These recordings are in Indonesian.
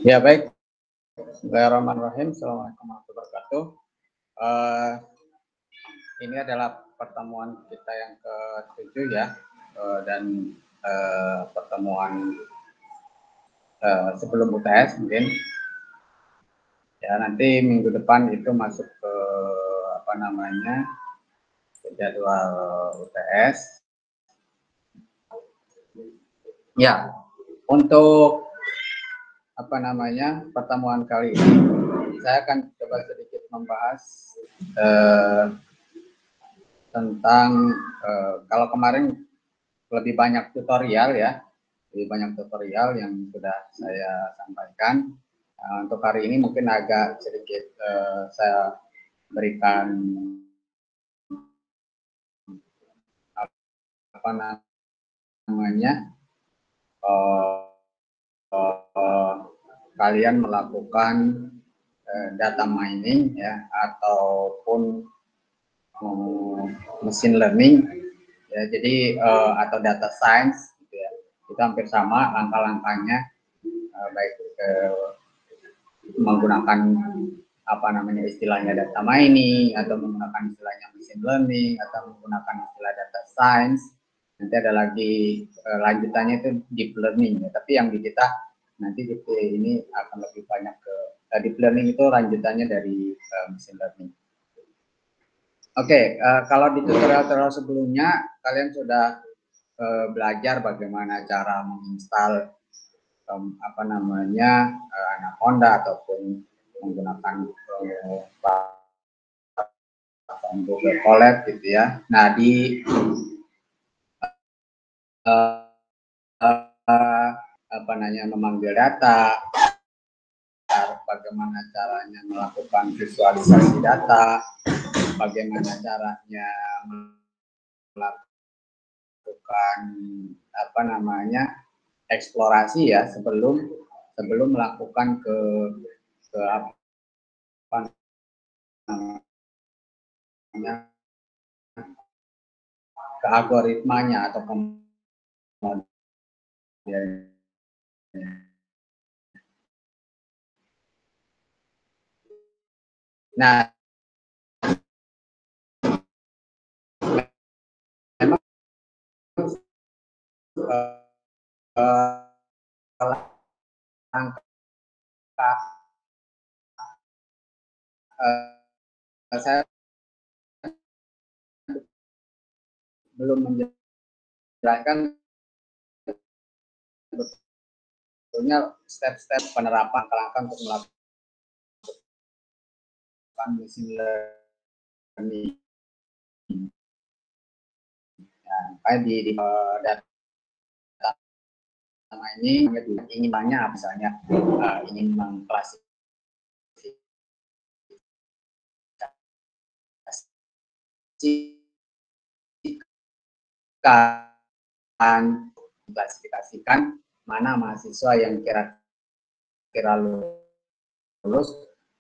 Ya baik, Bismillahirrahmanirrahim. Assalamualaikum warahmatullahi wabarakatuh. Eh, ini adalah pertemuan kita yang ke-7 ya, dan pertemuan sebelum UTS mungkin. Ya nanti minggu depan itu masuk ke ke jadwal UTS. Ya, untuk pertemuan kali ini saya akan coba sedikit membahas tentang kalau kemarin lebih banyak tutorial ya, yang sudah saya sampaikan. Untuk hari ini mungkin agak sedikit saya berikan kalian melakukan data mining ya, ataupun machine learning ya, jadi atau data science gitu ya. Itu hampir sama langkah-langkahnya, baik menggunakan istilahnya data mining, atau menggunakan istilahnya machine learning, atau menggunakan istilah data science. Nanti ada lagi lanjutannya itu deep learning ya. Tapi yang di kita nanti ini akan lebih banyak ke deep learning, itu lanjutannya dari machine learning. Oke, kalau di tutorial sebelumnya kalian sudah belajar bagaimana cara menginstal Anaconda ataupun menggunakan Google Colab gitu ya. Nah, di memanggil data, bagaimana caranya melakukan visualisasi data, bagaimana caranya melakukan eksplorasi ya sebelum melakukan ke algoritmanya atau nah, memang saya belum menjelaskan sebetulnya step-step penerapan langkah untuk melakukan machine learning. Kayak di data ini ingin banyak, misalnya ingin mengklasifikasi klasifikasikan mana mahasiswa yang kira-kira lulus,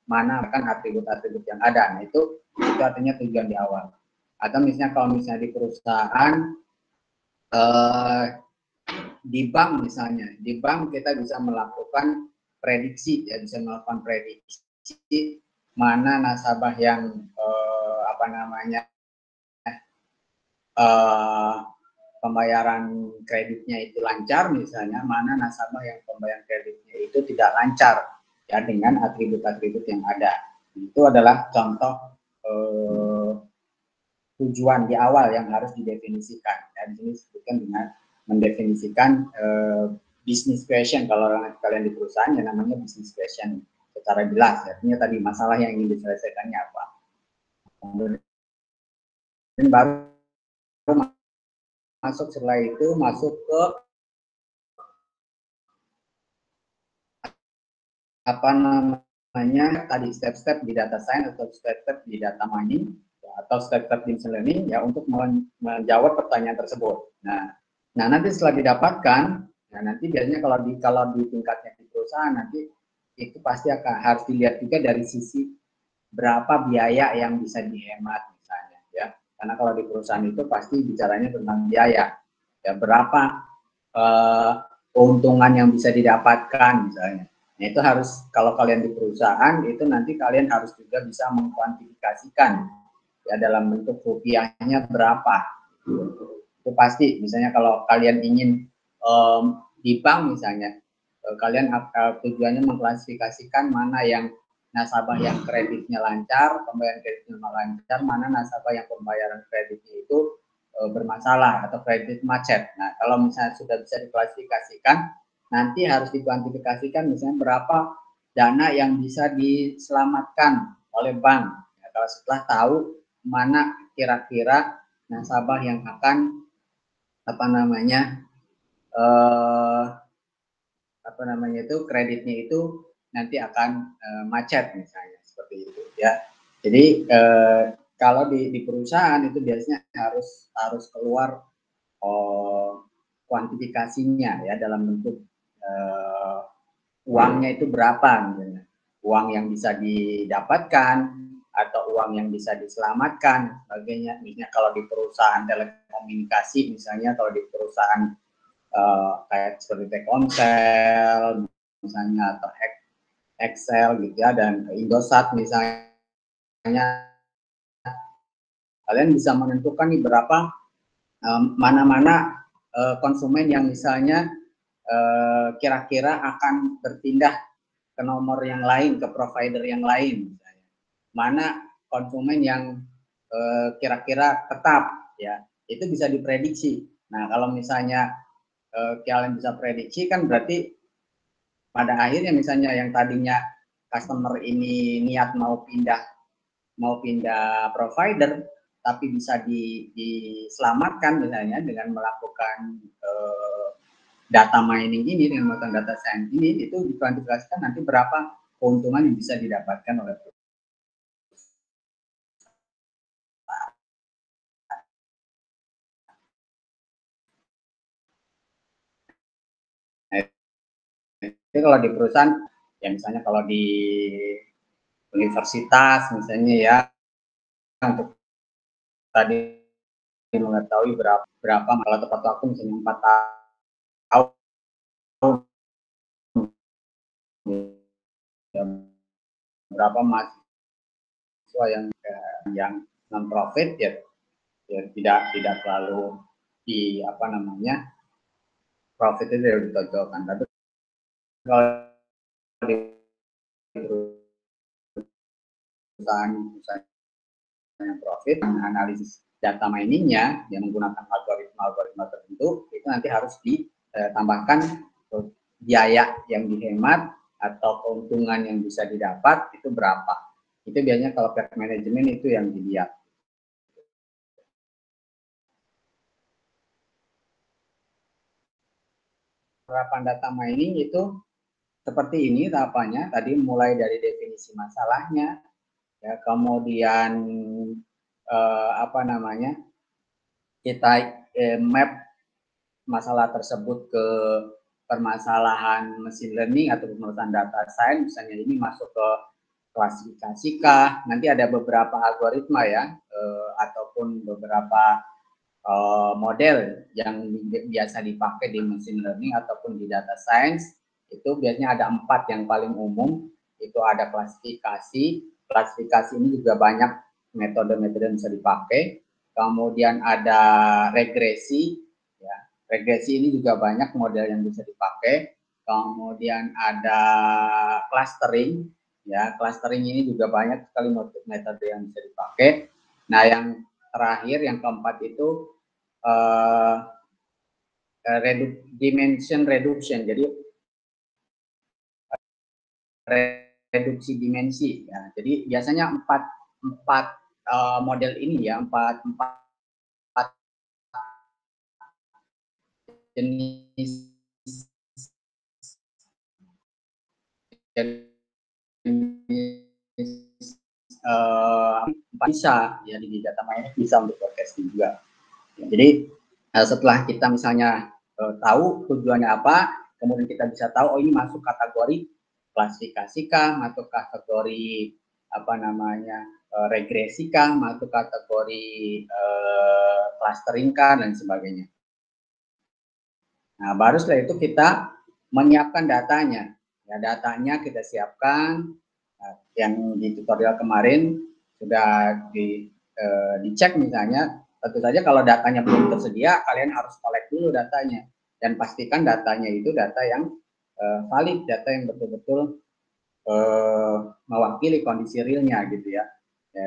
mana kan atribut-atribut yang ada. Nah, itu artinya tujuan di awal. Atau misalnya kalau misalnya di perusahaan, di bank misalnya, di bank kita bisa melakukan prediksi ya, bisa melakukan prediksi mana nasabah yang pembayaran kreditnya itu lancar, misalnya mana nasabah yang pembayaran kreditnya itu tidak lancar ya, dengan atribut-atribut yang ada. Itu adalah contoh tujuan di awal yang harus didefinisikan. Dan ini disebutkan dengan mendefinisikan business question. Kalau kalian di perusahaan ya namanya business question secara jelas. Artinya tadi masalah yang ingin diselesaikannya apa. Dan baru masuk, setelah itu masuk ke tadi step-step di data science atau step-step di data mining atau step-step di machine learning ya, untuk menjawab pertanyaan tersebut. Nah nanti setelah didapatkan, nah nanti biasanya kalau di tingkatnya di perusahaan, nanti itu pasti akan harus dilihat juga dari sisi berapa biaya yang bisa dihemat misalnya ya, karena kalau di perusahaan itu pasti bicaranya tentang biaya ya, berapa keuntungan yang bisa didapatkan misalnya. Nah, itu harus, kalau kalian di perusahaan itu nanti kalian harus juga bisa mengkuantifikasikan ya dalam bentuk rupiahnya berapa. Itu pasti. Misalnya kalau kalian ingin di bank misalnya, kalian tujuannya mengklasifikasikan mana yang nasabah yang kreditnya lancar, pembayaran kreditnya lancar, mana nasabah yang pembayaran kreditnya itu bermasalah atau kredit macet. Nah, kalau misalnya sudah bisa diklasifikasikan, nanti harus dikuantifikasikan misalnya berapa dana yang bisa diselamatkan oleh bank. Ya, kalau setelah tahu mana kira-kira nasabah yang akan apa namanya itu kreditnya itu nanti akan macet misalnya seperti itu ya. Jadi kalau di perusahaan itu biasanya harus keluar kuantifikasinya ya dalam bentuk uangnya itu berapa misalnya. Uang yang bisa didapatkan atau uang yang bisa diselamatkan sebagainya. Misalnya kalau di perusahaan telekomunikasi misalnya, kalau di perusahaan kayak seperti Telkomsel misalnya atau Excel gitu ya, dan Indosat misalnya, kalian bisa menentukan nih berapa mana-mana konsumen yang misalnya kira-kira akan berpindah ke nomor yang lain, ke provider yang lain misalnya. Mana konsumen yang kira-kira tetap ya, itu bisa diprediksi. Nah, kalau misalnya kalian bisa prediksi kan berarti pada akhirnya misalnya yang tadinya customer ini niat mau pindah provider tapi bisa diselamatkan misalnya dengan melakukan data mining ini, dengan melakukan data science ini, itu dikuantifikasikan nanti berapa keuntungan yang bisa didapatkan oleh Jadi kalau di perusahaan, ya misalnya kalau di universitas misalnya ya, untuk tadi mengetahui berapa malah tepat waktu misalnya 4 tahun ya, berapa mahasiswa yang non profit ya, tidak terlalu di apa namanya profit itu ditonjolkan. Tapi kalau di perusahaan yang profit, analisis data miningnya yang menggunakan algoritma tertentu, itu nanti harus ditambahkan biaya yang dihemat atau keuntungan yang bisa didapat itu berapa. Itu biasanya kalau pihak manajemen itu yang dilihat. Penerapan data mining itu seperti ini tahapannya. Tadi mulai dari definisi masalahnya, ya, kemudian kita map masalah tersebut ke permasalahan mesin learning atau permasalahan data science, misalnya ini masuk ke klasifikasi kah, nanti ada beberapa algoritma ya, ataupun beberapa model yang biasa dipakai di mesin learning ataupun di data science. Itu biasanya ada 4 yang paling umum. Itu ada klasifikasi ini juga banyak metode-metode yang bisa dipakai. Kemudian ada regresi, ya, regresi ini juga banyak model yang bisa dipakai. Kemudian ada clustering, ya, clustering ini juga banyak sekali metode yang bisa dipakai. Nah, yang terakhir yang keempat itu dimension reduction, jadi reduksi dimensi ya. Jadi biasanya empat model ini ya, empat jenis bisa ya di data mining bisa untuk forecasting juga. Ya, jadi setelah kita misalnya tahu tujuannya apa, kemudian kita bisa tahu oh ini masuk kategori klasifikasi kah, masuk kategori apa namanya regresi kah, masuk kategori clustering kah dan sebagainya. Nah, baru setelah itu kita menyiapkan datanya. Ya, datanya kita siapkan. Nah, yang di tutorial kemarin sudah dicek misalnya, tentu saja kalau datanya belum tersedia, kalian harus collect dulu datanya dan pastikan datanya itu data yang valid, data yang betul-betul mewakili kondisi realnya gitu ya.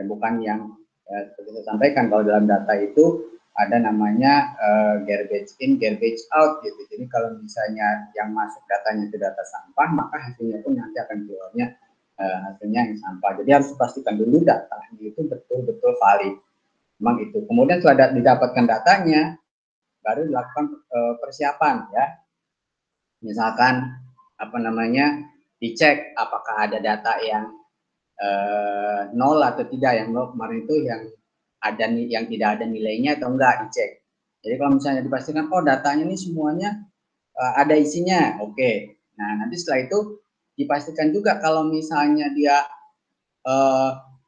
Bukan yang seperti saya sampaikan, kalau dalam data itu ada namanya garbage in, garbage out gitu. Jadi kalau misalnya yang masuk datanya itu data sampah, maka hasilnya pun nanti akan keluarnya hasilnya yang sampah. Jadi harus pastikan dulu datanya itu betul-betul valid. Memang itu. Kemudian setelah didapatkan datanya, baru dilakukan persiapan ya. Misalkan apa namanya, dicek apakah ada data yang nol atau tidak. Yang nol kemarin itu yang ada, yang tidak ada nilainya atau enggak, dicek. Jadi kalau misalnya dipastikan oh datanya ini semuanya ada isinya, oke. Nah nanti setelah itu dipastikan juga kalau misalnya dia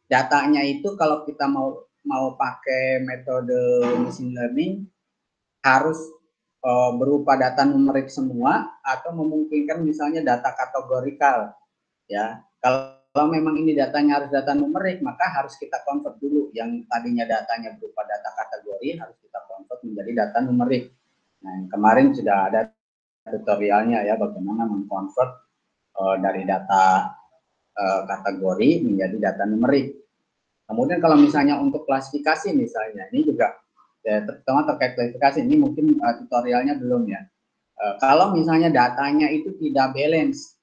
datanya itu kalau kita mau pakai metode machine learning harus berupa data numerik semua atau memungkinkan misalnya data kategorikal ya. Kalau memang ini datanya harus data numerik, maka harus kita convert dulu yang tadinya datanya berupa data kategori harus kita convert menjadi data numerik. Nah, yang kemarin sudah ada tutorialnya ya bagaimana mengconvert dari data kategori menjadi data numerik. Kemudian kalau misalnya untuk klasifikasi misalnya, ini juga ya, terutama terkait klasifikasi ini mungkin tutorialnya belum ya. Kalau misalnya datanya itu tidak balance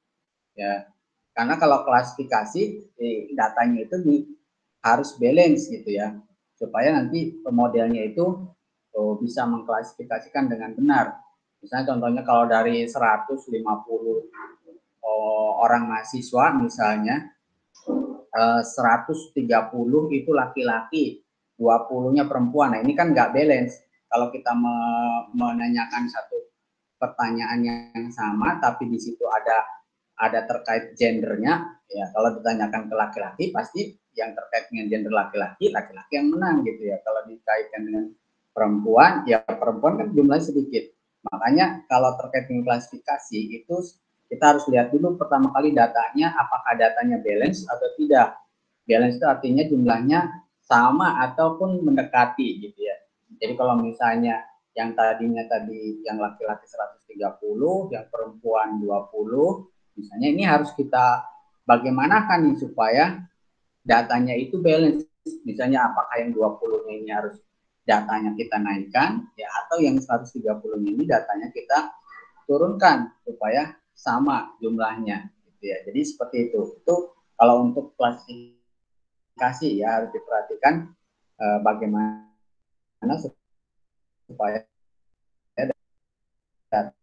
ya, karena kalau klasifikasi datanya itu harus balance gitu ya, supaya nanti modelnya itu bisa mengklasifikasikan dengan benar. Misalnya contohnya kalau dari 150 orang mahasiswa misalnya 130 itu laki-laki, 20-nya perempuan. Nah, ini kan nggak balance. Kalau kita menanyakan satu pertanyaan yang sama, tapi di situ ada terkait gendernya, ya kalau ditanyakan ke laki-laki, pasti yang terkait dengan gender laki-laki, laki-laki yang menang gitu ya. Kalau dikaitkan dengan perempuan, ya perempuan kan jumlahnya sedikit. Makanya kalau terkait dengan klasifikasi itu kita harus lihat dulu pertama kali datanya, apakah datanya balance atau tidak. Balance itu artinya jumlahnya sama ataupun mendekati gitu ya. Jadi kalau misalnya yang tadinya tadi yang laki-laki 130, yang perempuan 20, misalnya ini harus kita bagaimanakan nih supaya datanya itu balance. Misalnya apakah yang 20-nya ini harus datanya kita naikkan ya, atau yang 130-nya ini datanya kita turunkan supaya sama jumlahnya gitu ya. Jadi seperti itu. Itu kalau untuk klasifikasi ya harus diperhatikan bagaimana supaya data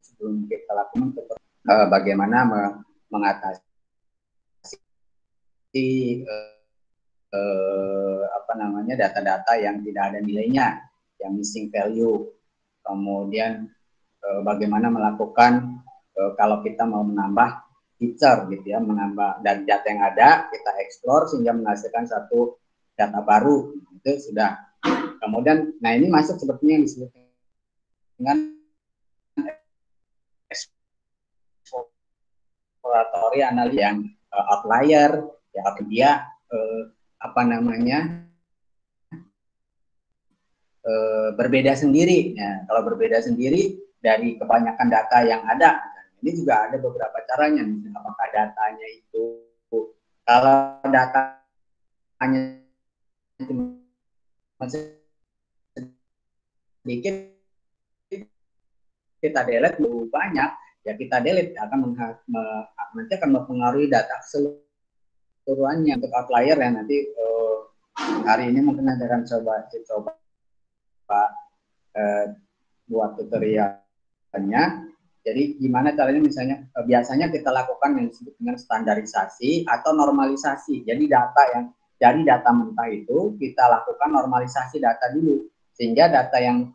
sebelum kita lakukan bagaimana mengatasi apa namanya data-data yang tidak ada nilainya, yang missing value. Kemudian bagaimana melakukan kalau kita mau menambah feature gitu ya, menambah dari data yang ada kita explore sehingga menghasilkan satu data baru, itu sudah. Kemudian nah ini masuk sepertinya yang disebut dengan exploratory analysis yang outlier ya, dia apa namanya berbeda sendiri. Nah, kalau berbeda sendiri dari kebanyakan data yang ada, ini juga ada beberapa caranya. Misalnya apakah datanya itu kalau datanya sedikit kita delete lebih banyak, ya kita delete nanti akan mempengaruhi data keseluruhannya. Untuk outlier ya nanti hari ini mungkin nanti akan coba buat tutorialnya. Jadi gimana caranya, misalnya biasanya kita lakukan yang disebut dengan standarisasi atau normalisasi. Jadi data yang dari data mentah itu kita lakukan normalisasi data dulu sehingga data yang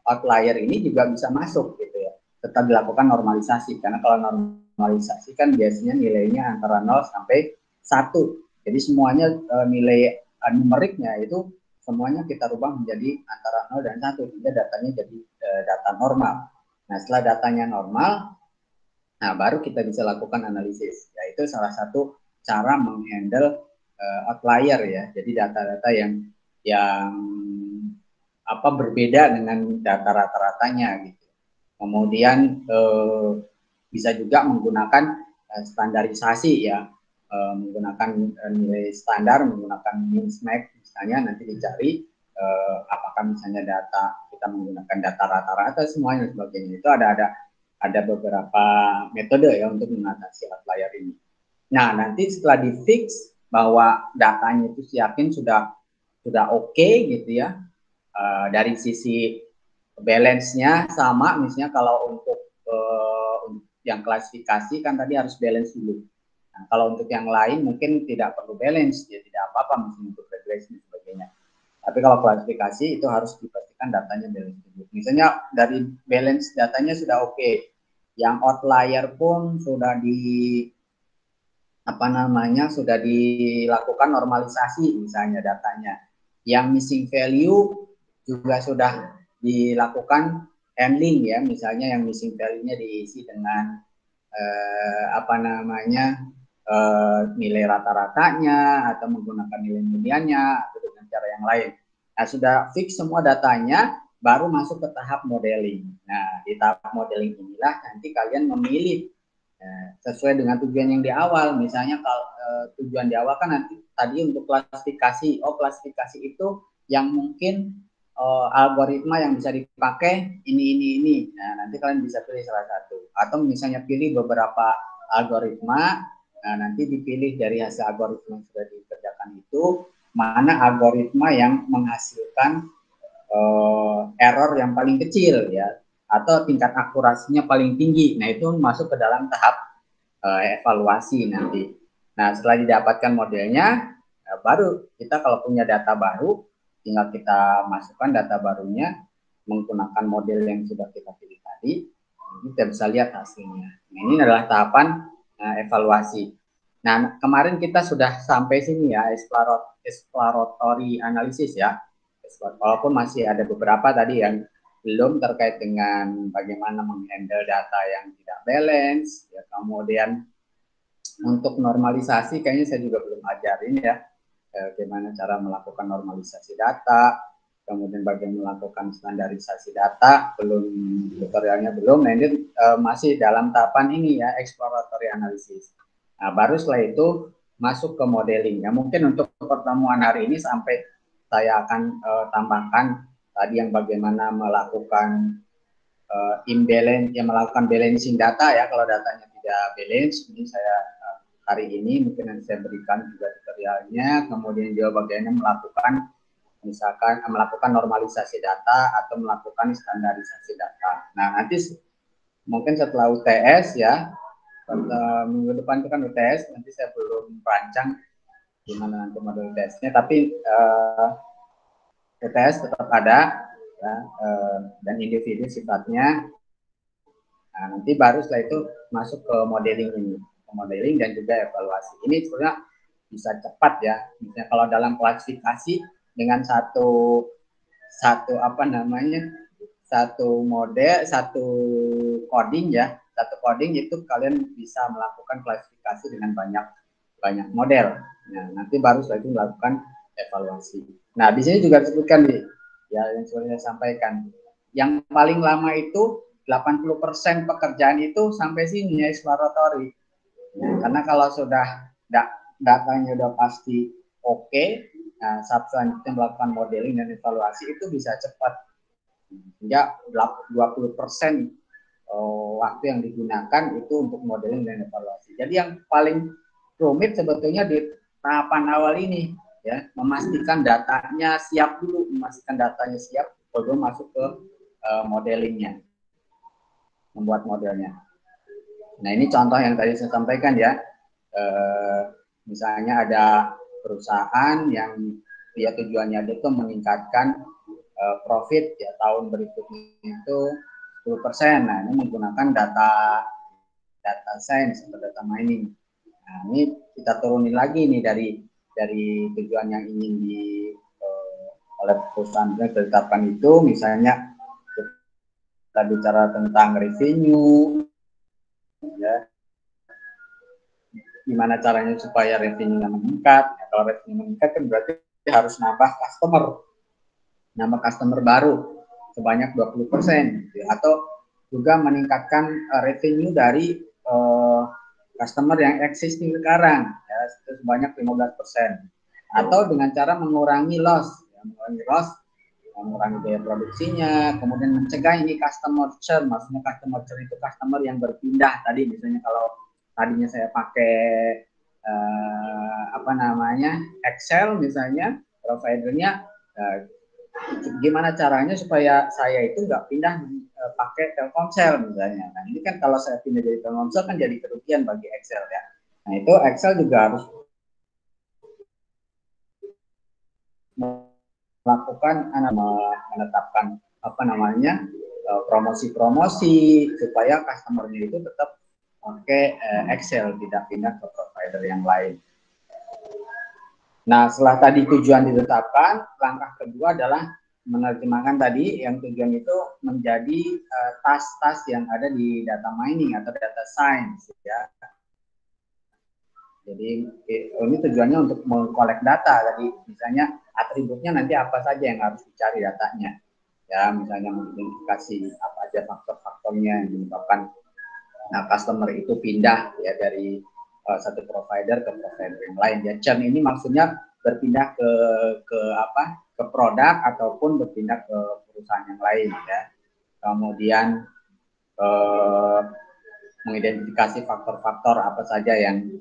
outlier ini juga bisa masuk gitu ya. Tetap dilakukan normalisasi karena kalau normalisasi kan biasanya nilainya antara 0 sampai 1. Jadi semuanya nilai numeriknya itu semuanya kita rubah menjadi antara 0 dan 1 sehingga datanya jadi data normal. Nah, setelah datanya normal, nah baru kita bisa lakukan analisis. Yaitu salah satu cara menghandle outlier ya. Jadi data-data yang berbeda dengan data rata-ratanya gitu. Kemudian bisa juga menggunakan standarisasi ya, menggunakan nilai standar, menggunakan min-max misalnya, nanti dicari apakah misalnya data kita menggunakan data rata-rata semuanya dan sebagainya. Itu ada beberapa metode ya untuk mengatasi outlier ini. Nah, nanti setelah di fix bahwa datanya itu yakin sudah oke gitu ya, dari sisi balance-nya sama, misalnya kalau untuk yang klasifikasi kan tadi harus balance dulu. Nah, kalau untuk yang lain mungkin tidak perlu balance, ya tidak apa-apa misalnya untuk regresi dan sebagainya. Tapi kalau klasifikasi itu harus dipastikan datanya balance dulu. Misalnya dari balance datanya sudah oke, yang outlier pun sudah sudah dilakukan normalisasi misalnya datanya. Yang missing value juga sudah dilakukan handling ya, misalnya yang missing value-nya diisi dengan nilai rata-ratanya atau menggunakan nilai mediannya atau dengan cara yang lain. Nah, sudah fix semua datanya, baru masuk ke tahap modeling. Nah, di tahap modeling inilah nanti kalian memilih sesuai dengan tujuan yang di awal. Misalnya kalau tujuan di awal kan nanti tadi untuk klasifikasi. Klasifikasi itu yang mungkin algoritma yang bisa dipakai ini. Nah, nanti kalian bisa pilih salah satu. Atau misalnya pilih beberapa algoritma, nah nanti dipilih dari hasil algoritma yang sudah dikerjakan itu, mana algoritma yang menghasilkan error yang paling kecil ya, atau tingkat akurasinya paling tinggi. Nah, itu masuk ke dalam tahap evaluasi nanti. Nah, setelah didapatkan modelnya, baru kita kalau punya data baru, tinggal kita masukkan data barunya menggunakan model yang sudah kita pilih tadi, kita bisa lihat hasilnya. Nah, ini adalah tahapan evaluasi. Nah, kemarin kita sudah sampai sini ya, exploratory analysis ya. Walaupun masih ada beberapa tadi yang belum terkait dengan bagaimana menghandle data yang tidak balance, ya, kemudian untuk normalisasi kayaknya saya juga belum ajarin ya, bagaimana cara melakukan normalisasi data, kemudian bagaimana melakukan standarisasi data, belum, tutorialnya belum. Nah, ini masih dalam tahapan ini ya, exploratory analysis. Nah, baru setelah itu masuk ke modeling. Ya, mungkin untuk pertemuan hari ini sampai saya akan tambahkan tadi yang bagaimana melakukan imbalance, yang melakukan balancing data ya, kalau datanya tidak balance. Ini saya hari ini mungkin nanti saya berikan juga tutorialnya, kemudian juga bagaimana melakukan misalkan melakukan normalisasi data atau melakukan standarisasi data. Nah, nanti mungkin setelah UTS ya, minggu depan itu kan UTS, nanti saya belum rancang gimana nanti model UTS-nya, tapi UTS tetap ada ya, dan individu sifatnya. Nah, nanti baru setelah itu masuk ke modeling ini, ke modeling dan juga evaluasi. Ini sebenarnya bisa cepat ya. Misalnya kalau dalam klasifikasi dengan satu model, satu coding ya, satu coding itu kalian bisa melakukan klasifikasi dengan banyak model. Nah, nanti baru setelah itu melakukan evaluasi. Nah, di sini juga disebutkan ya yang sudah saya sampaikan. Yang paling lama itu 80% pekerjaan itu sampai sini ya, exploratory. Nah, karena kalau sudah datanya udah pasti oke, nah, selanjutnya melakukan modeling dan evaluasi itu bisa cepat. Hingga 20% waktu yang digunakan itu untuk modeling dan evaluasi. Jadi yang paling rumit sebetulnya di tahapan awal ini ya, memastikan datanya siap dulu, baru masuk ke modelingnya, membuat modelnya. Nah, ini contoh yang tadi saya sampaikan ya, misalnya ada perusahaan yang dia tujuannya itu meningkatkan profit ya tahun berikutnya itu 10%. Nah, ini menggunakan data science atau data mining. Nah, ini kita turunin lagi nih dari tujuan yang ingin oleh perusahaan yang ditetapkan itu, misalnya kita bicara tentang revenue, ya, gimana caranya supaya revenue-nya meningkat. Ya, kalau revenue meningkat kan berarti harus nambah customer baru sebanyak 20%, gitu, atau juga meningkatkan revenue dari customer yang existing sekarang, ya, sebanyak 15%, atau dengan cara mengurangi loss, ya, mengurangi biaya produksinya, kemudian mencegah ini customer churn. Maksudnya customer churn itu customer yang berpindah. Tadi misalnya kalau tadinya saya pakai Excel misalnya, providernya, gimana caranya supaya saya itu nggak pindah pakai Telkomsel misalnya. Nah ini kan kalau saya pindah dari Telkomsel kan jadi kerugian bagi Excel, ya. Nah itu Excel juga harus melakukan menetapkan promosi-promosi supaya customernya itu tetap pakai Excel, tidak pindah ke provider yang lain. Nah, setelah tadi tujuan ditetapkan, langkah kedua adalah menerjemahkan tadi yang tujuan itu menjadi tas-tas yang ada di data mining atau data science, ya. Jadi ini tujuannya untuk mengkolek data. Tadi misalnya atributnya nanti apa saja yang harus dicari datanya, ya, misalnya mengidentifikasi apa aja faktor-faktornya yang menyebabkan customer itu pindah, ya, dari satu provider ke provider yang lain. Ya, churn ini maksudnya berpindah ke produk ataupun berpindah ke perusahaan yang lain, ya. Kemudian mengidentifikasi faktor-faktor apa saja yang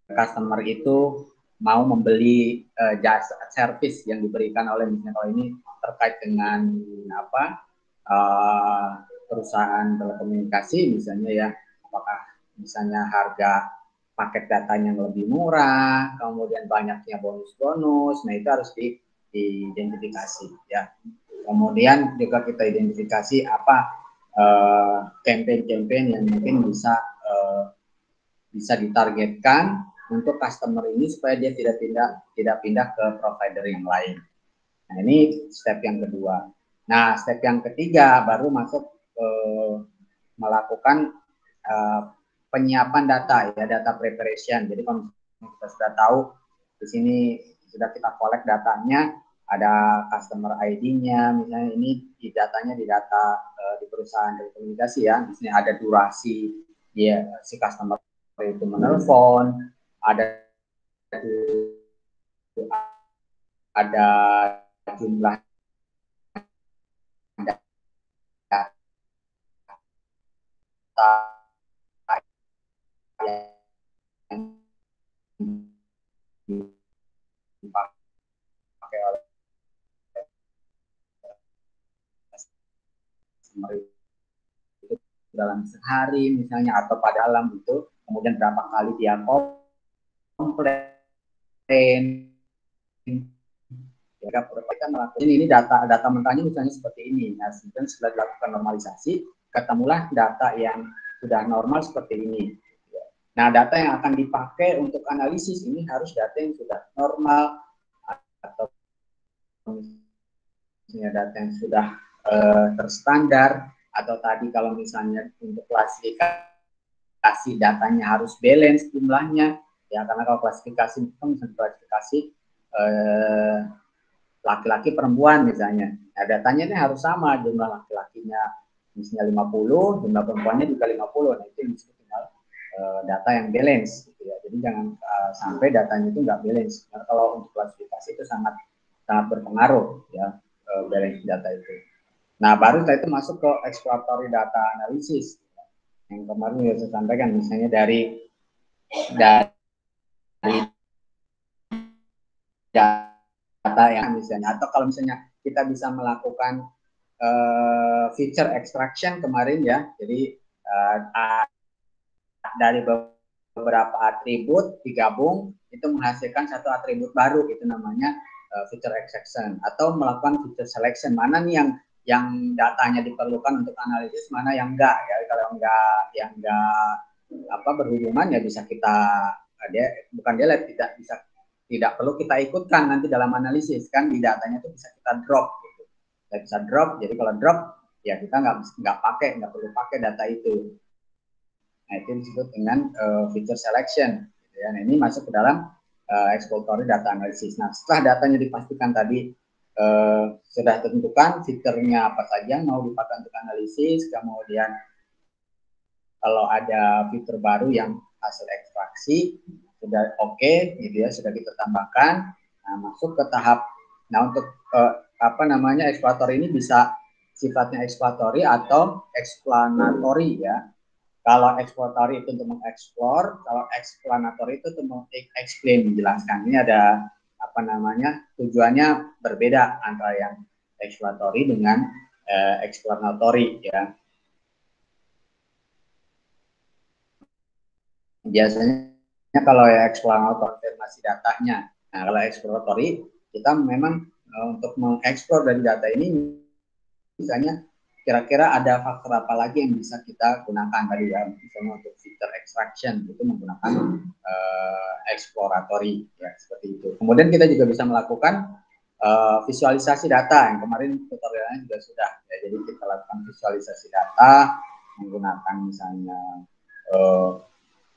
customer itu mau membeli jasa service yang diberikan oleh, misalnya kalau ini terkait dengan perusahaan telekomunikasi misalnya, ya, apakah misalnya harga paket datanya yang lebih murah, kemudian banyaknya bonus-bonus. Nah itu harus diidentifikasi, ya. Kemudian juga kita identifikasi apa campaign-campaign yang mungkin bisa ditargetkan untuk customer ini supaya dia tidak pindah ke provider yang lain. Nah ini step yang kedua. Nah step yang ketiga baru masuk melakukan penyiapan data, ya, data preparation. Jadi kalau kita sudah tahu di sini sudah kita collect datanya, ada customer ID-nya, misalnya ini datanya di data di perusahaan telekomunikasi, ya, misalnya ada durasi dia si customer itu menelpon, ada jumlah data yang dipakai oleh customer itu dalam sehari misalnya atau pada alam itu, kemudian berapa kali dia komplain, ya, kita melakukan ini data mentahnya misalnya seperti ini. Nah, kemudian setelah dilakukan normalisasi, ketemulah data yang sudah normal seperti ini. Nah, data yang akan dipakai untuk analisis ini harus data yang sudah normal, atau misalnya data yang sudah terstandar, atau tadi kalau misalnya untuk klasifikasi datanya harus balance jumlahnya, ya, karena kalau klasifikasi itu misalnya klasifikasi laki-laki perempuan misalnya. Nah, datanya ini harus sama, jumlah laki-lakinya misalnya 50, jumlah perempuannya juga 50. Nah, itu yang disebut dengan data yang balance, gitu, ya. Jadi jangan sampai datanya itu nggak balance. Karena kalau untuk klasifikasi itu sangat berpengaruh, ya, balance data itu. Nah, baru setelah itu masuk ke exploratory data analysis. Yang kemarin sudah saya sampaikan, misalnya dari data yang misalnya, atau kalau misalnya kita bisa melakukan feature extraction kemarin, ya. Jadi dari beberapa atribut digabung itu menghasilkan satu atribut baru, itu namanya feature extraction, atau melakukan feature selection, mana nih yang datanya diperlukan untuk analisis, mana yang enggak, ya. Kalau yang enggak berhubungan, ya bisa kita tidak bisa tidak perlu kita ikutkan nanti dalam analisis, kan di datanya itu bisa kita drop gitu. Kita bisa drop, jadi kalau drop ya kita nggak perlu pakai data itu. Nah, itu disebut dengan feature selection gitu ya. Nah, ini masuk ke dalam exploratory data analysis. Nah, setelah datanya dipastikan tadi sudah tentukan fiturnya apa saja yang mau dipakai untuk analisis, kemudian kalau ada fitur baru yang hasil ekstraksi sudah oke, gitu ya, sudah kita tambahkan. Nah, masuk ke tahap, nah untuk apa namanya, exploratory ini bisa sifatnya exploratory atau explanatory ya. Kalau exploratory itu untuk mengeksplor, kalau explanatory itu untuk meng-explain, menjelaskan. Ini ada apa namanya, tujuannya berbeda antara yang exploratory dengan explanatory ya. Biasanya kalau ya exploratory konfirmasi datanya. Nah, kalau exploratory kita memang untuk mengeksplor dari data ini, misalnya kira-kira ada faktor apa lagi yang bisa kita gunakan tadi ya, misalnya untuk feature extraction itu menggunakan exploratory ya, seperti itu. Kemudian kita juga bisa melakukan visualisasi data yang kemarin tutorialnya juga sudah ya, jadi kita lakukan visualisasi data menggunakan misalnya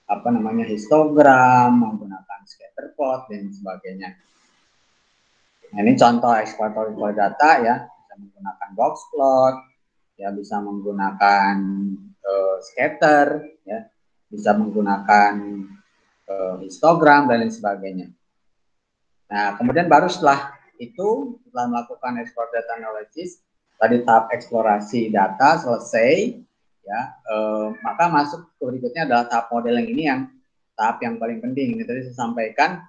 apa namanya, histogram, menggunakan scatter plot dan sebagainya. Nah, ini contoh exploratory data ya, bisa menggunakan box plot, ya bisa menggunakan scatter, ya bisa menggunakan histogram dan lain sebagainya. Nah, kemudian baru setelah itu, setelah melakukan explore data analysis, tadi tahap eksplorasi data selesai, ya, maka masuk ke berikutnya adalah tahap modeling. Ini yang tahap yang paling penting. Ini tadi saya sampaikan,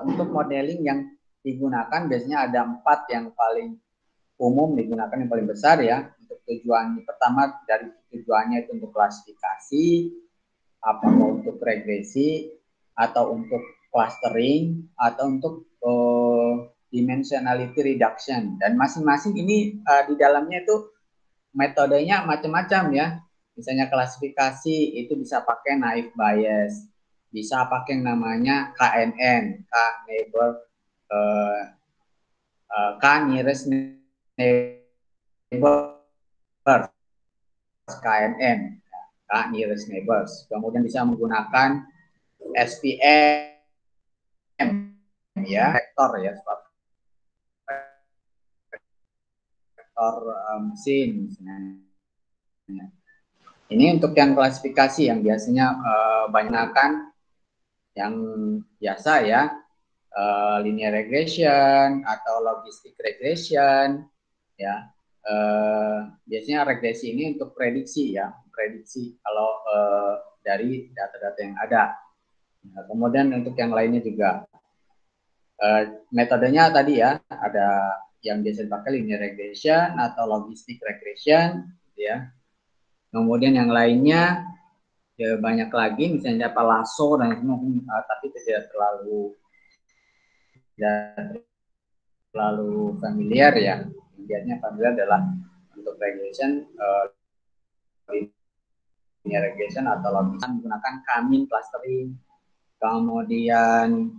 untuk modeling yang digunakan biasanya ada 4 yang paling umum digunakan, yang paling besar ya. Untuk tujuan pertama, dari tujuannya itu untuk klasifikasi, apakah untuk regresi, atau untuk clustering, atau untuk dimensionality reduction. Dan masing-masing ini di dalamnya itu metodenya macam-macam ya. Misalnya klasifikasi itu bisa pakai naive Bayes, bisa pakai yang namanya KNN, K-neighbor, K-nearest neighbor, KNN, K-nearest neighbors. Kemudian bisa menggunakan SPM ya, vektor ya, vektor mesin misalnya. Ini untuk yang klasifikasi yang biasanya banyakkan yang biasa ya, linear regression atau logistic regression ya. Biasanya regresi ini untuk prediksi ya, prediksi kalau dari data-data yang ada. Nah, kemudian untuk yang lainnya juga metodenya tadi ya, ada yang biasa dipakai linear regression atau logistic regression gitu ya. Kemudian yang lainnya ya banyak lagi, misalnya apa lasso dan semua, tapi tidak terlalu familiar ya. Biasanya familiar adalah untuk regression, linear regression atau logistic menggunakan K-mean clustering. Kemudian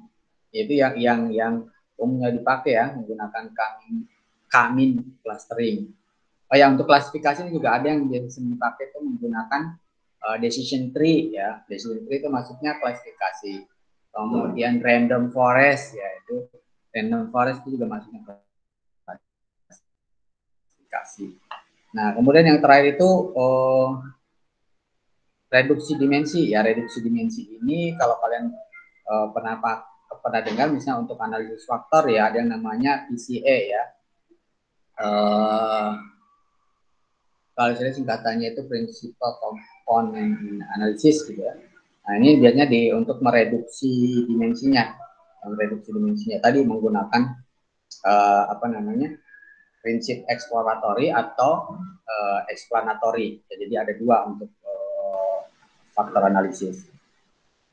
itu yang umumnya dipakai ya, menggunakan K-mean clustering. Oh ya, untuk klasifikasi juga ada yang biasa dipakai itu menggunakan decision tree ya. Decision tree itu maksudnya klasifikasi. Kemudian random forest ya, itu random forest itu juga maksudnya klasifikasi. Nah, kemudian yang terakhir itu reduksi dimensi ya. Reduksi dimensi ini kalau kalian pernah dengar, misalnya untuk analisis faktor ya, ada yang namanya PCA ya. Kalau saya singkatannya itu Principal Component Analysis gitu ya. Nah, ini biasanya untuk mereduksi dimensinya. Mereduksi dimensinya tadi menggunakan apa namanya, prinsip exploratory atau explanatory. Jadi ada 2 untuk faktor analisis.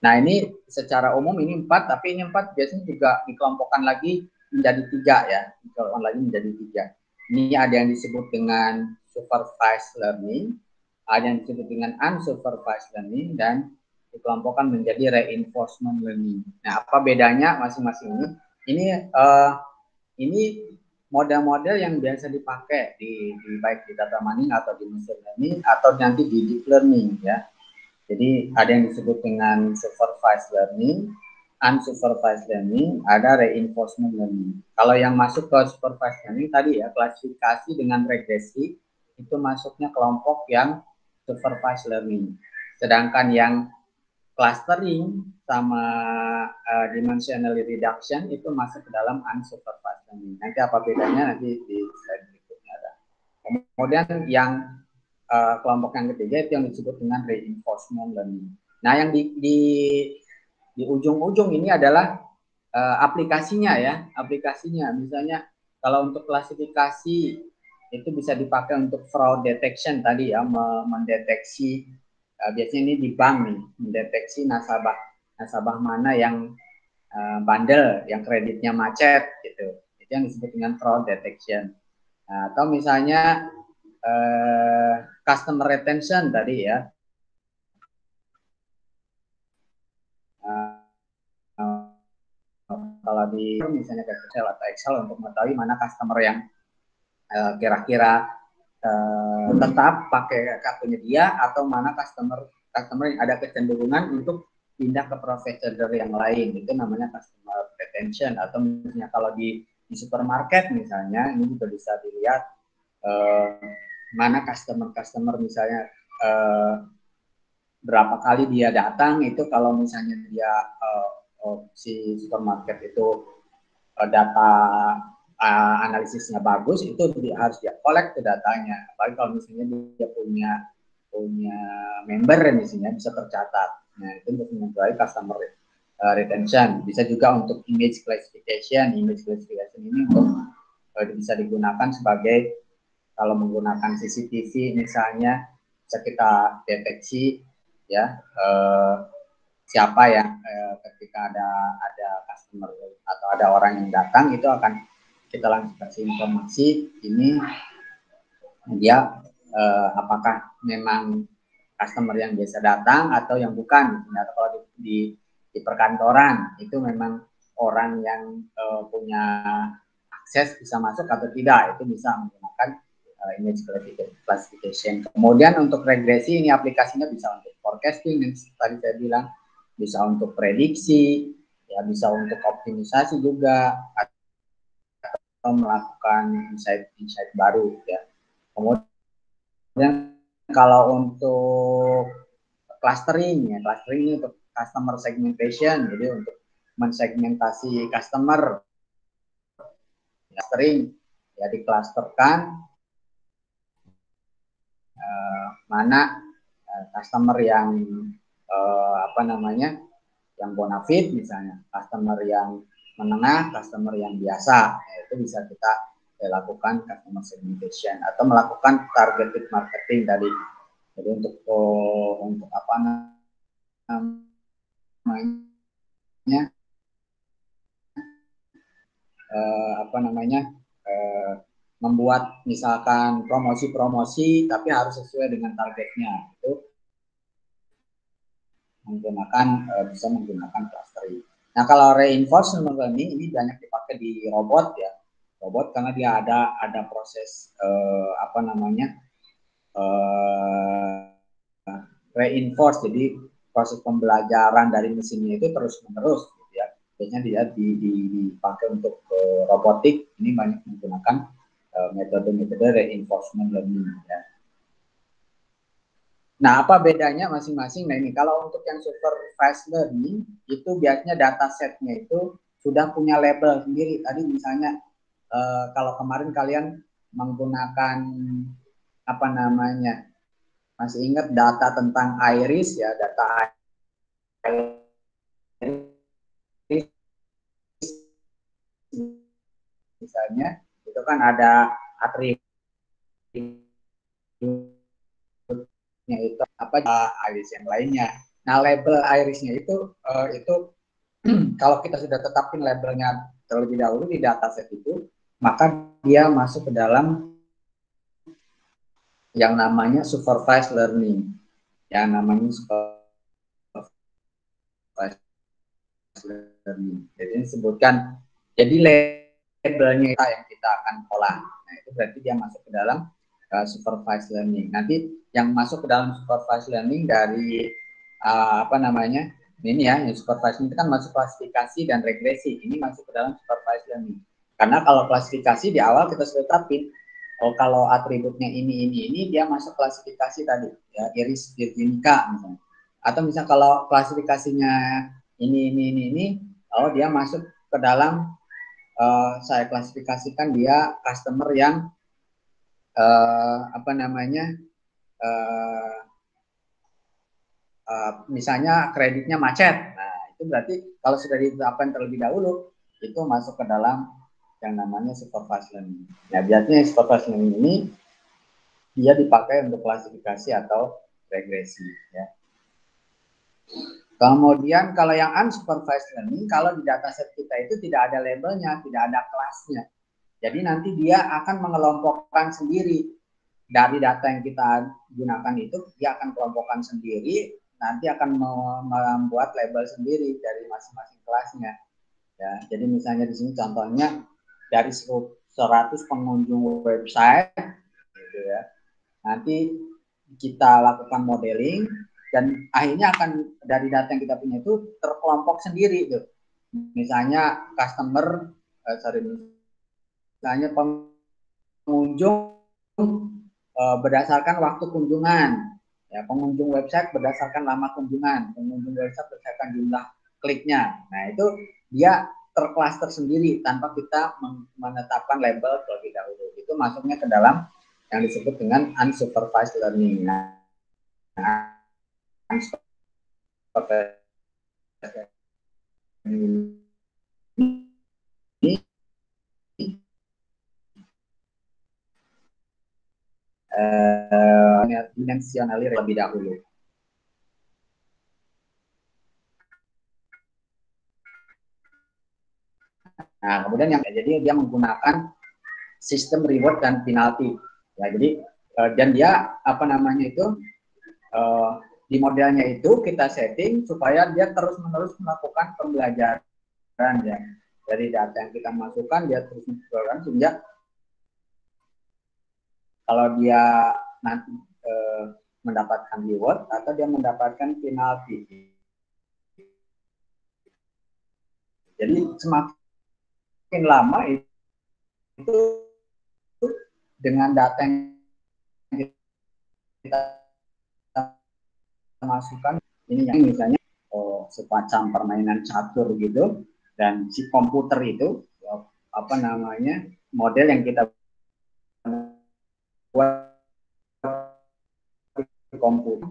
Nah, ini secara umum ini 4, tapi ini 4 biasanya juga dikelompokkan lagi menjadi 3 ya. Dikelompokkan lagi menjadi 3. Ini ada yang disebut dengan supervised learning, ada yang disebut dengan unsupervised learning, dan dikelompokkan menjadi reinforcement learning. Nah, apa bedanya masing-masing ini? Ini model-model yang biasa dipakai di baik di data mining atau di machine learning atau nanti di deep learning ya. Jadi ada yang disebut dengan supervised learning, unsupervised learning, ada reinforcement learning. Kalau yang masuk ke supervised learning tadi ya, klasifikasi dengan regresi, itu masuknya kelompok yang supervised learning. Sedangkan yang clustering sama dimensional reduction itu masuk ke dalam unsupervised learning. Nanti apa bedanya nanti di slide berikutnya ada. Kemudian yang kelompok yang ketiga itu yang disebut dengan reinforcement learning. Nah, yang di ujung-ujung ini adalah aplikasinya ya, aplikasinya. Misalnya kalau untuk klasifikasi itu bisa dipakai untuk fraud detection tadi ya, mendeteksi biasanya ini di bank nih, mendeteksi nasabah mana yang bandel, yang kreditnya macet gitu. Itu yang disebut dengan fraud detection. Nah, atau misalnya customer retention tadi ya. Kalau di misalnya Excel atau Excel untuk mengetahui mana customer yang kira-kira tetap pakai kartunya dia atau mana customer yang ada kecenderungan untuk pindah ke provider yang lain, itu namanya customer retention. Atau misalnya kalau di supermarket misalnya ini juga bisa dilihat mana customer misalnya berapa kali dia datang. Itu kalau misalnya dia si supermarket itu data analisisnya bagus, itu harus dia collect ke datanya. Apalagi kalau misalnya dia punya member misalnya bisa tercatat. Nah, itu untuk menilai customer retention. Bisa juga untuk image classification. Image classification ini untuk bisa digunakan sebagai kalau menggunakan CCTV misalnya, bisa kita deteksi ya siapa yang ketika ada customer atau ada orang yang datang, itu akan kita langsung kasih informasi ini dia apakah memang customer yang biasa datang atau yang bukan. Nah, kalau di perkantoran itu memang orang yang punya akses bisa masuk atau tidak, itu bisa menggunakan image classification. Kemudian untuk regresi ini aplikasinya bisa untuk forecasting, yang tadi saya bilang, bisa untuk prediksi, ya bisa untuk optimisasi juga, atau melakukan insight baru ya. Kemudian kalau untuk clustering ya, clustering ini untuk customer segmentation, jadi untuk mensegmentasi customer. Clustering ya, diklasterkan mana customer yang yang bonafide misalnya, customer yang menengah, customer yang biasa, itu bisa kita lakukan customer segmentation atau melakukan targeted marketing tadi. Jadi untuk apa namanya membuat misalkan promosi-promosi tapi harus sesuai dengan targetnya, itu bisa menggunakan clustering. Nah, kalau reinforcement learning ini banyak dipakai di robot ya, robot karena dia ada proses reinforce, jadi proses pembelajaran dari mesinnya itu terus menerus gitu ya. Biasanya dia dipakai untuk robotik, ini banyak menggunakan metode-metode reinforcement learning ya. Nah, apa bedanya masing-masing? Nah, ini kalau untuk yang supervised learning itu biasanya datasetnya itu sudah punya label sendiri. Tadi misalnya kalau kemarin kalian menggunakan masih ingat data tentang iris ya, data iris misalnya itu kan ada atribut itu iris yang lainnya. Nah, label irisnya itu kalau kita sudah tetapin labelnya terlebih dahulu di dataset itu, maka dia masuk ke dalam yang namanya supervised learning. Yang namanya supervised learning. Jadi disebutkan, jadi labelnya yang kita akan olah. Nah, itu berarti dia masuk ke dalam supervised learning. Nanti yang masuk ke dalam supervised learning dari apa namanya, ini ya, yang supervised learning itu kan masuk klasifikasi dan regresi. Ini masuk ke dalam supervised learning. Karena kalau klasifikasi di awal kita sudah tetapin, oh kalau atributnya ini, dia masuk klasifikasi tadi, ya, Iris virginica misalnya. Atau misalnya kalau klasifikasinya ini, oh dia masuk ke dalam, saya klasifikasikan dia customer yang apa namanya, misalnya kreditnya macet. Nah, itu berarti kalau sudah ditetapkan terlebih dahulu, itu masuk ke dalam yang namanya supervised learning. Nah, biasanya supervised learning ini dia dipakai untuk klasifikasi atau regresi, ya. Kemudian kalau yang unsupervised learning, kalau di dataset kita itu tidak ada labelnya, tidak ada kelasnya. Jadi nanti dia akan mengelompokkan sendiri dari data yang kita gunakan itu, dia akan kelompokkan sendiri, nanti akan membuat label sendiri dari masing-masing kelasnya. Ya, jadi misalnya di sini contohnya dari 100 pengunjung website, gitu ya. Nanti kita lakukan modeling dan akhirnya akan dari data yang kita punya itu terkelompok sendiri tuh. Misalnya customer, misalnya pengunjung berdasarkan waktu kunjungan, ya, pengunjung website berdasarkan lama kunjungan, pengunjung website berdasarkan jumlah kliknya. Nah, itu dia terklaster sendiri tanpa kita menetapkan label terlebih dahulu. Itu masuknya ke dalam yang disebut dengan unsupervised learning. Nah, unsupervised learning ini dimensionalir lebih dahulu. Nah, kemudian yang jadi dia menggunakan sistem reward dan penalty. Ya, jadi dan dia apa namanya itu di modelnya itu kita setting supaya dia terus-menerus melakukan pembelajaran, ya. Dari data yang kita masukkan dia terus melakukan sehingga kalau dia nanti mendapatkan reward atau dia mendapatkan penalty. Jadi semakin lama itu dengan data yang kita masukkan ini yang misalnya semacam permainan catur gitu, dan si komputer itu apa namanya model yang kita buat komputer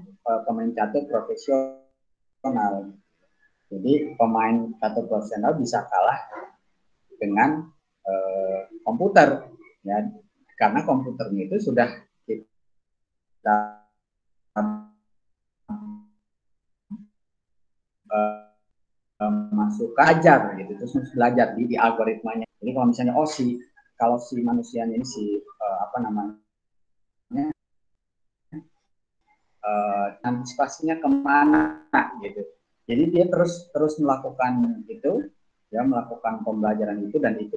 pemain catur profesional. Jadi pemain catur profesional bisa kalah dengan komputer, ya, karena komputernya itu sudah kita masuk ajar gitu, terus belajar di algoritmanya. Jadi kalau misalnya kalau si manusianya ini si apa namanya antisipasinya kemana gitu. Jadi dia terus melakukan itu, ya, melakukan pembelajaran itu dan itu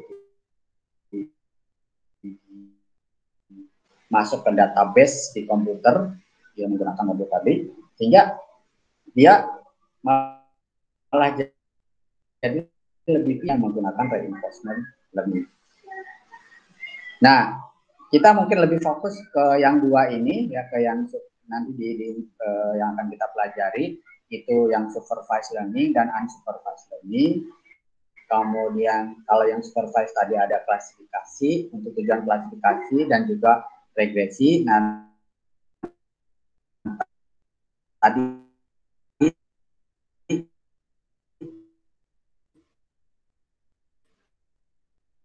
masuk ke database di komputer dia menggunakan modul tadi, sehingga dia malah jadi lebih yang menggunakan reinforcement learning. Nah, kita mungkin lebih fokus ke yang dua ini, ya, ke yang nanti yang akan kita pelajari itu yang supervised learning dan unsupervised learning. Kemudian kalau yang supervised tadi ada klasifikasi untuk tujuan klasifikasi dan juga regresi. Nah, tadi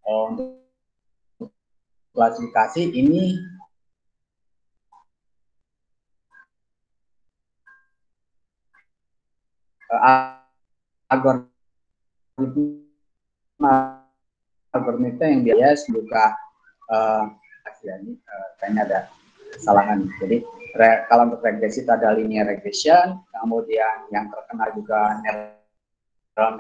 untuk klasifikasi ini algoritma yang biasa juga kayaknya ada kesalahan. Jadi kalau untuk regresi itu ada linear regression, kemudian yang terkenal juga neural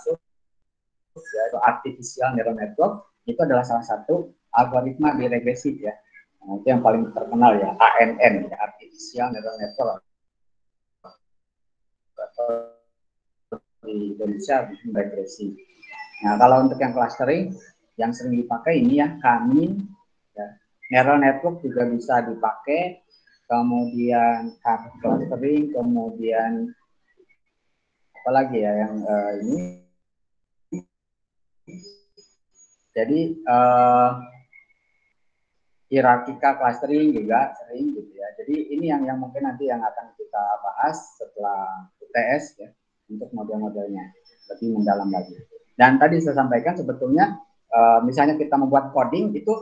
yaitu artificial neural network, itu adalah salah satu algoritma di regresi ya. Nah, itu yang paling terkenal ya, ANN, ya, artificial neural network. Di Indonesia regresi. Nah, kalau untuk yang clustering, yang sering dipakai ini ya, K-mean, ya. Neural network juga bisa dipakai, kemudian clustering, kemudian apalagi ya yang ini. Jadi hierarchical clustering juga sering gitu ya. Jadi ini yang mungkin nanti yang akan kita bahas setelah UTS ya, untuk model-modelnya lebih mendalam lagi. Dan tadi saya sampaikan sebetulnya misalnya kita membuat coding itu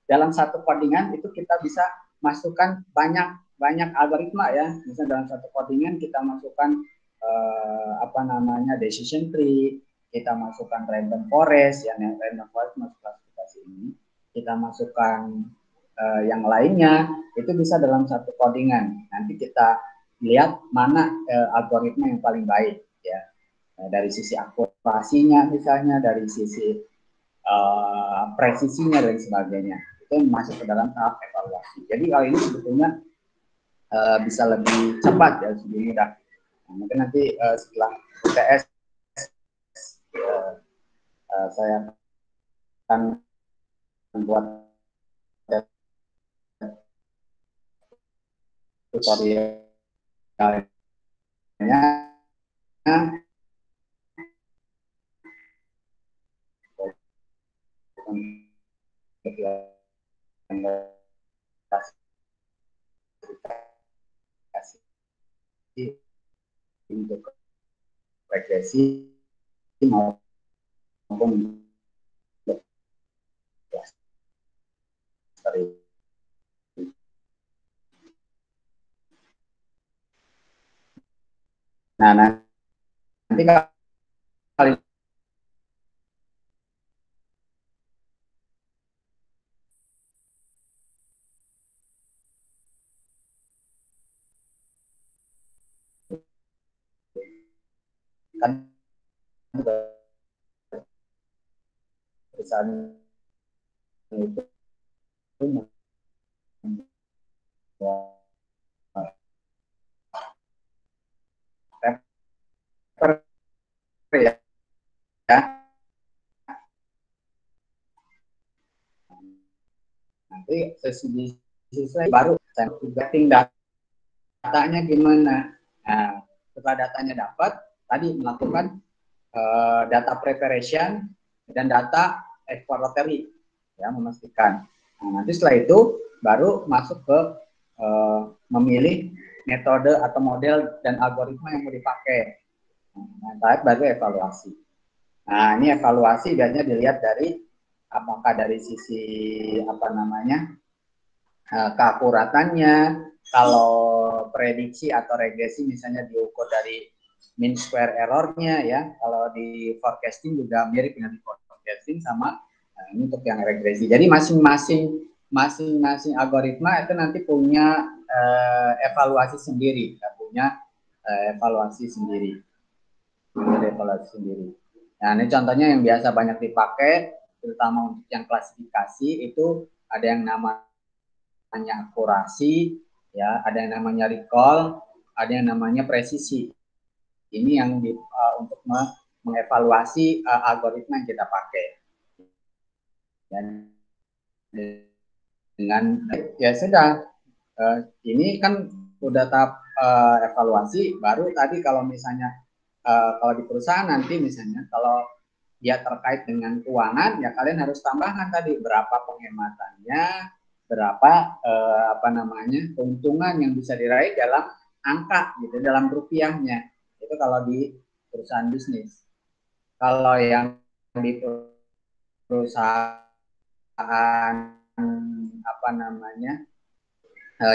dalam satu codingan itu kita bisa masukkan banyak algoritma ya. Misalnya dalam satu codingan kita masukkan apa namanya decision tree, kita masukkan random forest, yang random forest masuk klasifikasi ini, kita masukkan yang lainnya, itu bisa dalam satu codingan. Nanti kita lihat mana algoritma yang paling baik ya, dari sisi akurasinya misalnya, dari sisi presisinya dan sebagainya. Itu masuk ke dalam tahap evaluasi. Jadi hal ini sebetulnya bisa lebih cepat ya, lebih mudah. Nah, mungkin nanti setelah UTS saya akan membuat tutorialnya untuk regresi maupun clustering. Nah, nanti kali kan perusahaan itu ya, nanti sesi baru saya getting datanya gimana. Nah, setelah datanya dapat, tadi melakukan data preparation dan data exploratory ya, memastikan. Nah, nanti setelah itu baru masuk ke memilih metode atau model dan algoritma yang mau dipakai. Nah, baru evaluasi. Nah, ini evaluasi biasanya dilihat dari apakah dari sisi apa namanya keakuratannya. Kalau prediksi atau regresi misalnya diukur dari mean square error-nya ya. Kalau di forecasting juga mirip dengan di forecasting sama ini untuk yang regresi. Jadi masing-masing algoritma itu nanti punya evaluasi sendiri, punya evaluasi sendiri. Nah, ini contohnya yang biasa banyak dipakai, terutama untuk yang klasifikasi itu ada yang namanya akurasi, ya, ada yang namanya recall, ada yang namanya presisi. Ini yang untuk mengevaluasi algoritma yang kita pakai. Dan dengan ya sudah, ini kan udah tahap evaluasi, baru tadi kalau misalnya kalau di perusahaan nanti misalnya kalau dia terkait dengan keuangan, ya kalian harus tambahkan tadi berapa penghematannya, berapa apa namanya keuntungan yang bisa diraih dalam angka gitu, dalam rupiahnya. Itu kalau di perusahaan bisnis. Kalau yang di perusahaan apa namanya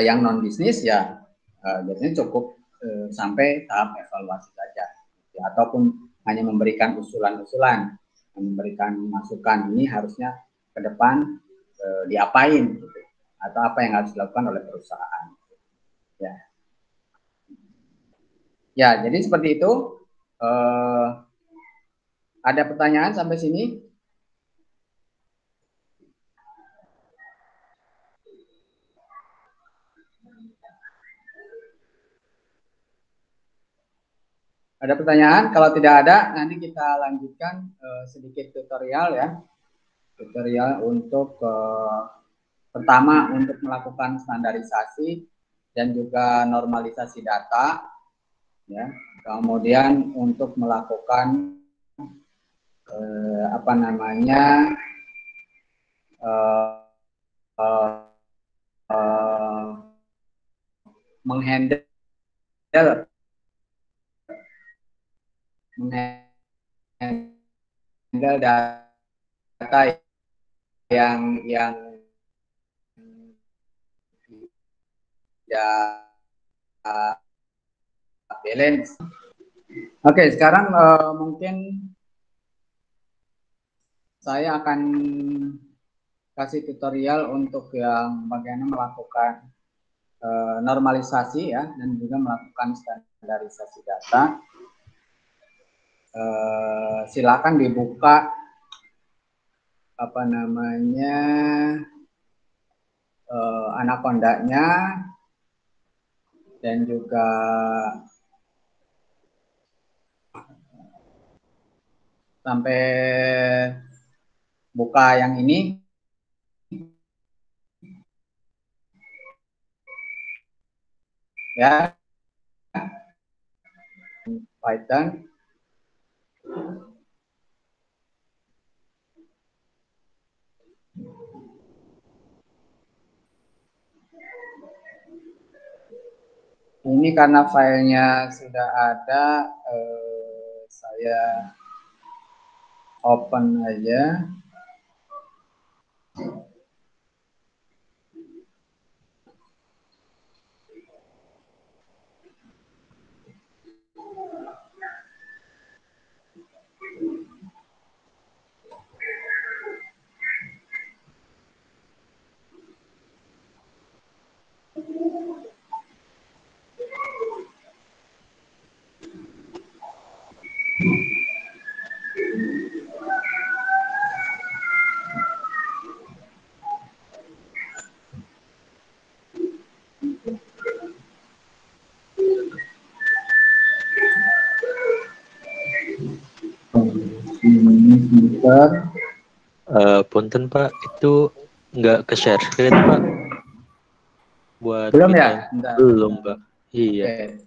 yang non bisnis ya biasanya cukup sampai tahap evaluasi saja, ya, ataupun hanya memberikan usulan-usulan, memberikan masukan ini harusnya ke depan diapain gitu, atau apa yang harus dilakukan oleh perusahaan. Ya, ya jadi seperti itu. Ada pertanyaan sampai sini? Ada pertanyaan? Kalau tidak ada, nanti kita lanjutkan sedikit tutorial ya. Tutorial untuk pertama untuk melakukan standarisasi dan juga normalisasi data, ya. Kemudian untuk melakukan apa namanya menghandle data yang tidak balance. Oke, sekarang mungkin saya akan kasih tutorial untuk yang bagaimana melakukan normalisasi ya, dan juga melakukan standarisasi data. Silakan dibuka apa namanya Anaconda-nya dan juga sampai buka yang ini ya, Python. Ini karena filenya sudah ada, saya open aja. Punten Pak, itu nggak ke share screen Pak? Buat Belum kita. ya? Bentar. Belum Pak. Iya. Oke.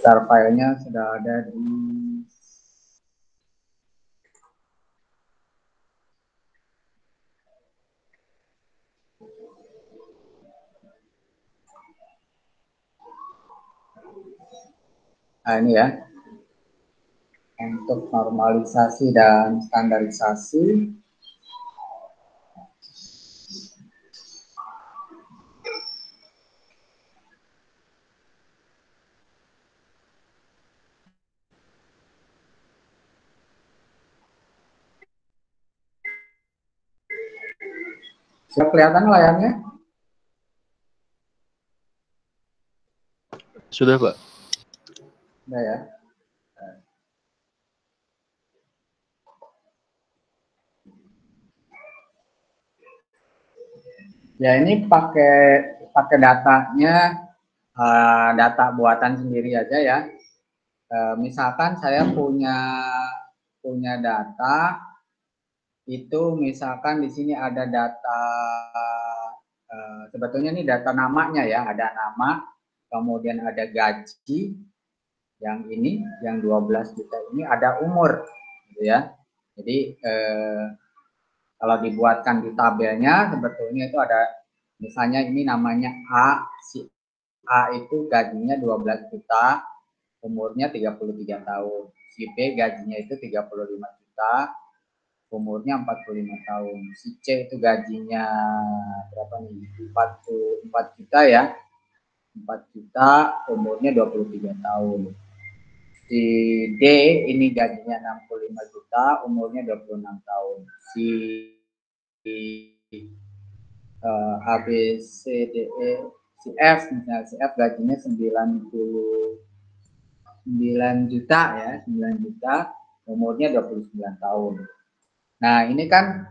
Star filenya sudah ada di ini ya, untuk normalisasi dan standarisasi. Sudah kelihatan layarnya? Sudah Pak. Sudah ya. Ya, ini pakai datanya, data buatan sendiri aja ya. Misalkan saya punya data itu, misalkan di sini ada data, sebetulnya ini data namanya ya, ada nama, kemudian ada gaji, yang ini yang 12 juta ini ada umur gitu ya. Jadi kalau dibuatkan di tabelnya sebetulnya itu ada, misalnya ini namanya A, si A itu gajinya 12 juta, umurnya 33 tahun. Si B gajinya itu 35 juta, umurnya 45 tahun. Si C itu gajinya berapa nih? 44 juta ya. 4 juta, umurnya 23 tahun. Si D ini gajinya 65 juta, umurnya 26 tahun. Si A, B, C, D, E, si F misalnya, si F gajinya 99 juta ya, 9 juta, umurnya 29 tahun. Nah, ini kan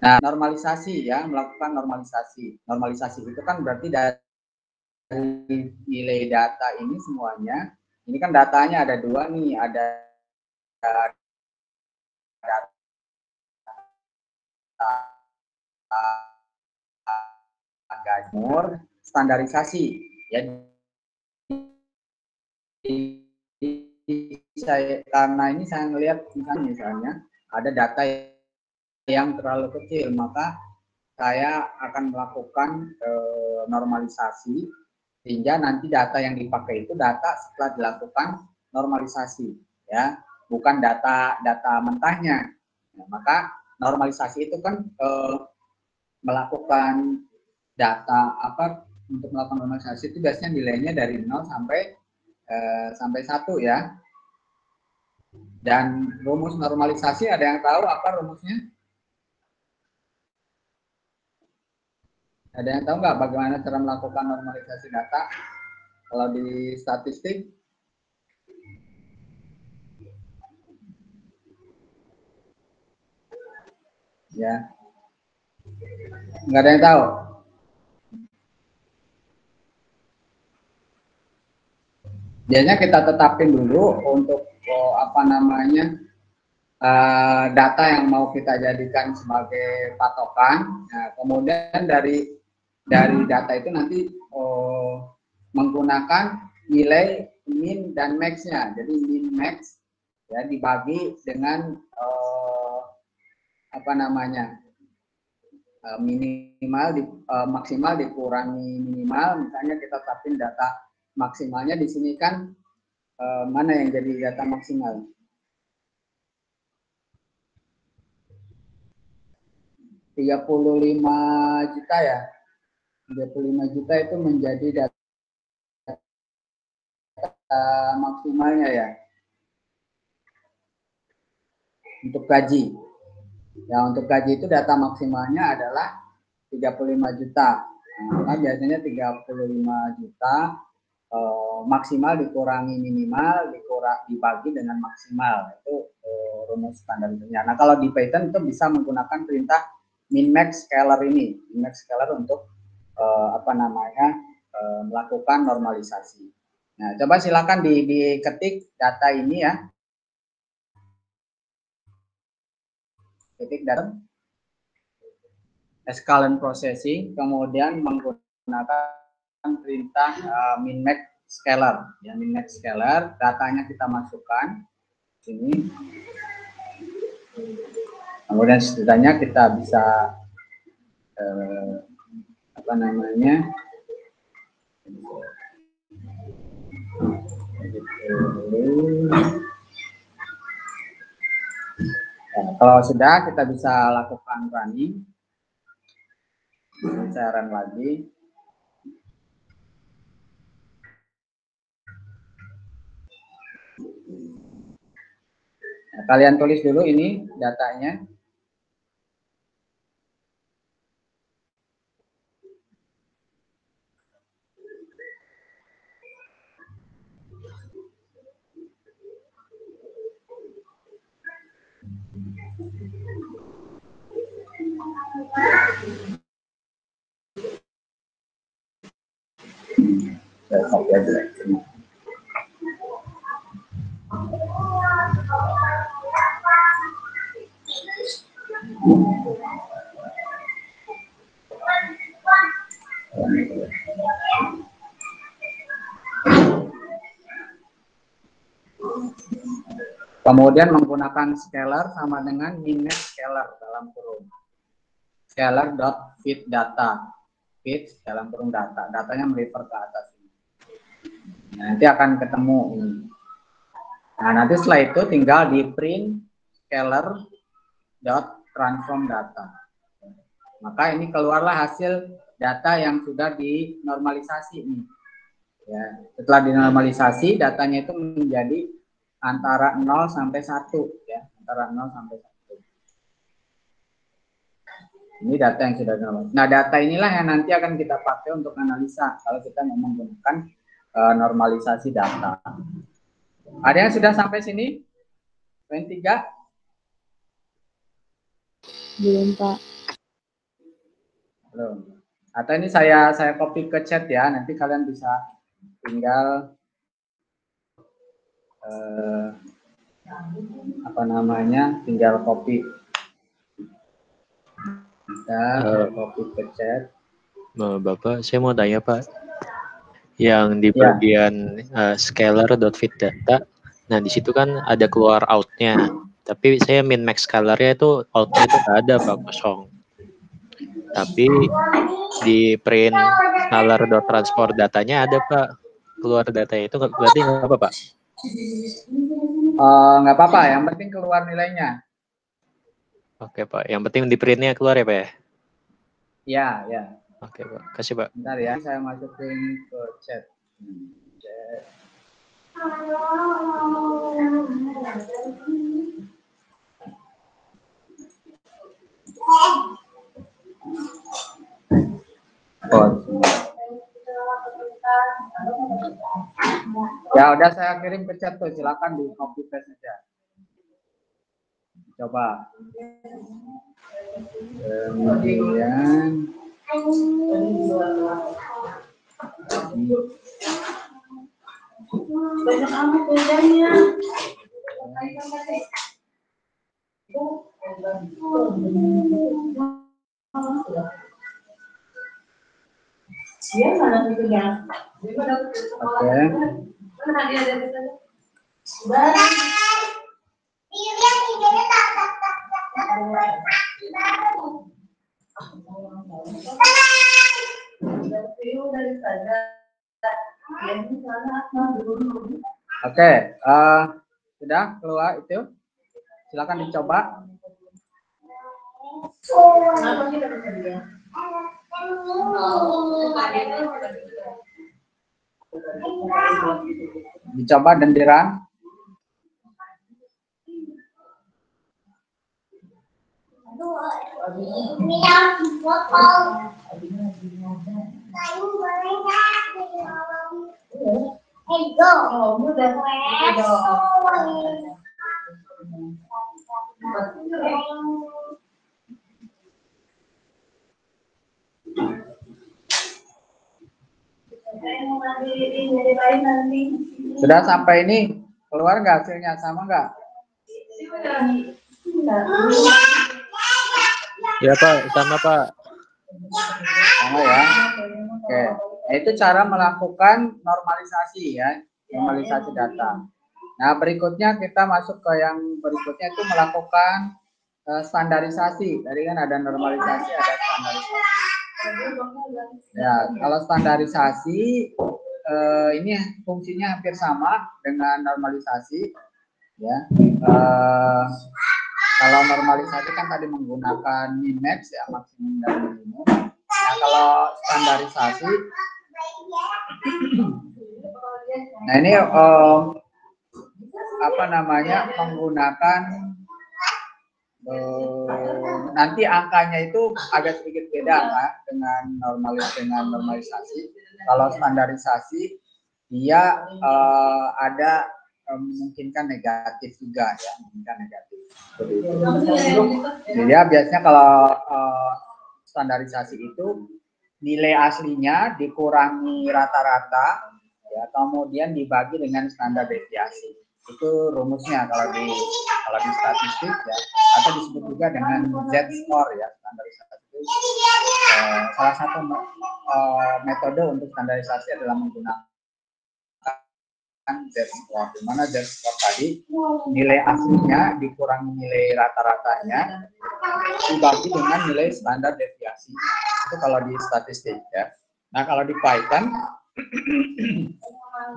nah, normalisasi ya, melakukan normalisasi. Normalisasi itu kan berarti dari nilai data ini semuanya, ini kan datanya ada dua nih, ada data gajmur, standarisasi ya. Karena ini saya melihat misalnya ada data yang terlalu kecil, maka saya akan melakukan normalisasi sehingga nanti data yang dipakai itu data setelah dilakukan normalisasi ya, bukan data mentahnya. Nah, maka normalisasi itu kan melakukan data untuk melakukan normalisasi itu biasanya nilainya dari 0 sampai 1 ya. Dan rumus normalisasi ada yang tahu apa rumusnya? Ada yang tahu nggak bagaimana cara melakukan normalisasi data kalau di statistik? Ya, nggak ada yang tahu. Biasanya kita tetapin dulu untuk data yang mau kita jadikan sebagai patokan. Nah, kemudian dari data itu nanti menggunakan nilai min dan max-nya. Jadi min max ya dibagi dengan maksimal dikurangi minimal. Misalnya kita tetapin data maksimalnya di sini kan mana yang jadi data maksimal? 35 juta ya. 35 juta itu menjadi data maksimalnya ya. Untuk gaji. Ya, untuk gaji itu data maksimalnya adalah 35 juta. Nah, biasanya 35 juta maksimal dikurangi minimal dibagi dengan maksimal. Itu rumus standarnya. Nah, kalau di Python itu bisa menggunakan perintah min max scalar ini. Min max scalar untuk melakukan normalisasi. Nah, coba silakan diketik data ini ya. Ketik data scalar processing, kemudian menggunakan perintah min max scalar. Ya, min max scalar, datanya kita masukkan sini. Kemudian setidaknya kita bisa Nah, kalau sudah kita bisa lakukan running. Saya run lagi. Nah, kalian tulis dulu ini datanya. Kemudian menggunakan scalar sama dengan min-max scalar dalam kurung. Scalar.fit data. Fit dalam kurung data. Datanya merefer ke atas. Nah, nanti akan ketemu ini. Nah, nanti setelah itu tinggal di print scalar.transform data. Maka ini keluarlah hasil data yang sudah dinormalisasi ini. Ya, setelah dinormalisasi datanya itu menjadi antara 0 sampai 1 ya, antara 0 sampai 1. Ini data yang sudah normal. Nah, data inilah yang nanti akan kita pakai untuk analisa kalau kita memang menggunakan normalisasi data. Ada yang sudah sampai sini? Poin 3? Belum, Pak. Belum. Atau ini saya copy ke chat ya, nanti kalian bisa tinggal tinggal copy. Kita copy ke chat. Bapak, saya mau tanya Pak, yang di bagian scalar.fit data, nah di situ kan ada keluar outnya, tapi saya min max scalarnya itu outnya itu nggak ada Pak, kosong. Tapi di print scalar.transport datanya ada Pak, keluar datanya itu berarti nggak apa Pak? Nggak apa-apa, yang penting keluar nilainya. Oke Pak, yang penting di printnya keluar ya Pak ya? Ya, ya. Oke Pak, kasih Pak. Bentar ya, saya masukin ke chat. Ya udah saya kirim ke chat tuh, silakan di copy paste saja. Coba. Kemudian banyak amat bedanya. Dia mana tentunya? Oke. Oke, sudah keluar itu. Silakan dicoba. Dicoba dendiran. Sudah sampai ini, keluar nggak hasilnya, sama nggak? Ya Pak, sama Pak. Sama ya. Oke, nah, itu cara melakukan normalisasi ya, normalisasi data. Nah, berikutnya kita masuk ke yang berikutnya itu melakukan standarisasi. Tadi kan ada normalisasi, ada standarisasi. Ya, kalau standarisasi ini fungsinya hampir sama dengan normalisasi. Ya, kalau normalisasi kan tadi menggunakan min-max ya, maksimum dan minimum. Nah, kalau standarisasi, nah ini menggunakan nanti angkanya itu agak sedikit beda kan dengan normalisasi. Kalau standarisasi dia ada memungkinkan negatif juga ya, memungkinkan negatif. Jadi ya biasanya kalau standarisasi itu nilai aslinya dikurangi rata-rata ya, kemudian dibagi dengan standar deviasi. Itu rumusnya kalau di statistik ya, atau disebut juga dengan Z-score ya, standarisasi itu salah satu metode untuk standarisasi adalah menggunakan z-score, di mana z-score tadi nilai aslinya dikurangi nilai rata-ratanya dibagi dengan nilai standar deviasi. Itu kalau di statistik ya. Nah, kalau di Python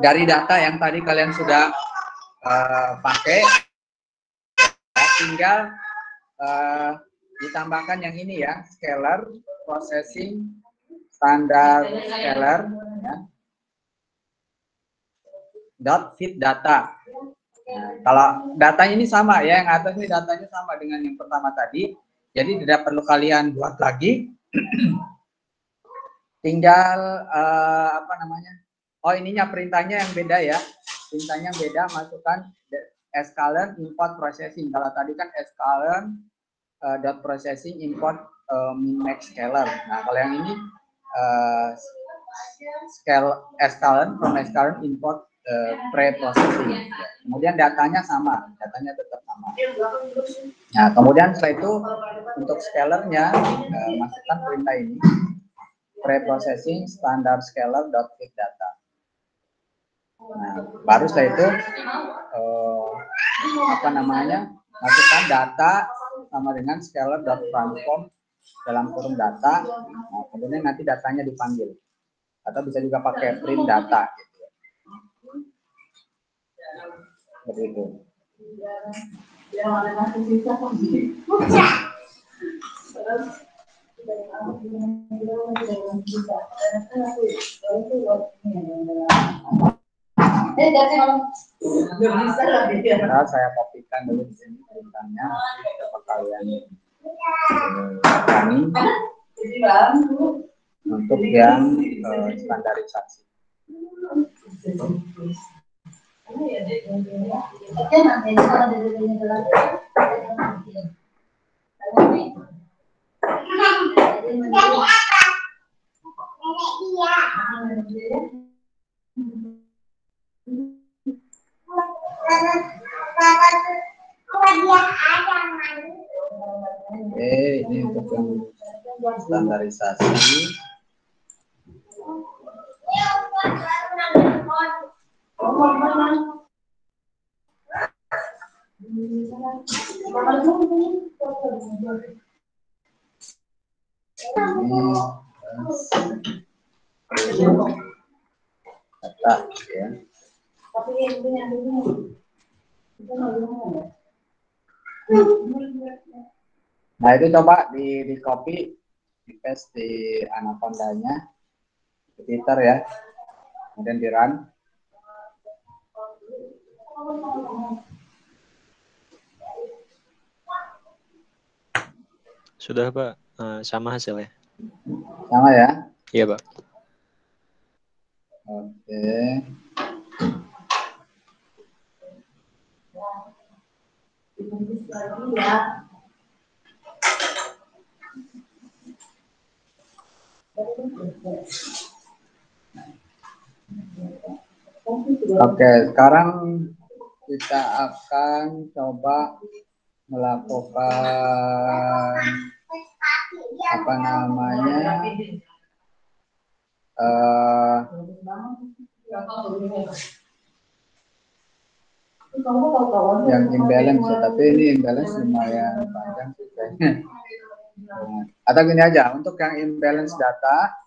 dari data yang tadi kalian sudah pakai, ya, tinggal ditambahkan yang ini ya, scalar processing standar scalar ya, dot fit data. Nah, kalau data ini sama ya, yang atas ini datanya sama dengan yang pertama tadi, jadi tidak perlu kalian buat lagi. Tinggal apa namanya? Oh, ininya perintahnya yang beda ya. Perintahnya yang beda, masukkan scalar import processing. Kalau tadi kan scalar dot processing import min max scalar. Nah, kalau yang ini scalar from scalar import pre-processing. Kemudian datanya sama, datanya tetap sama. Nah, kemudian setelah itu untuk scalarnya masukkan perintah ini, pre-processing standard scalar dot fit data. Nah, baru setelah itu apa namanya, masukkan data sama dengan scalar dot transform dalam kurung data. Nah, kemudian nanti datanya dipanggil, atau bisa juga pakai print data gitu. Begitu. Nah, saya kopikan dulu di sini perintahnya, coba kalian kami untuk yang standarisasi. Oke, ini untuk yang standarisasi. Data ya. Nah, itu coba di copy, di paste di Anaconda-nya, di Twitter ya, kemudian di run. Sudah Pak, sama hasilnya. Sama ya? Iya Pak. Oke. Oke, sekarang kita akan coba melakukan apa namanya yang imbalance ya, tapi ini imbalance lumayan panjang sih kayaknya. Atau gini aja, untuk yang imbalance data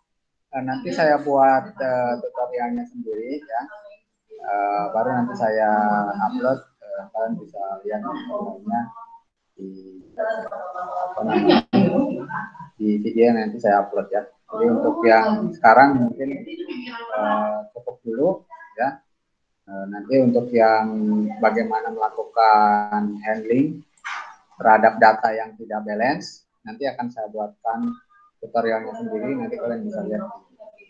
nanti saya buat tutorialnya sendiri ya, baru nanti saya upload, kalian bisa lihat tutorialnya di apa namanya, di video yang nanti saya upload ya. Jadi untuk yang sekarang mungkin cukup dulu ya. Nanti untuk yang bagaimana melakukan handling terhadap data yang tidak balance, nanti akan saya buatkan tutorialnya sendiri, nanti kalian bisa lihat di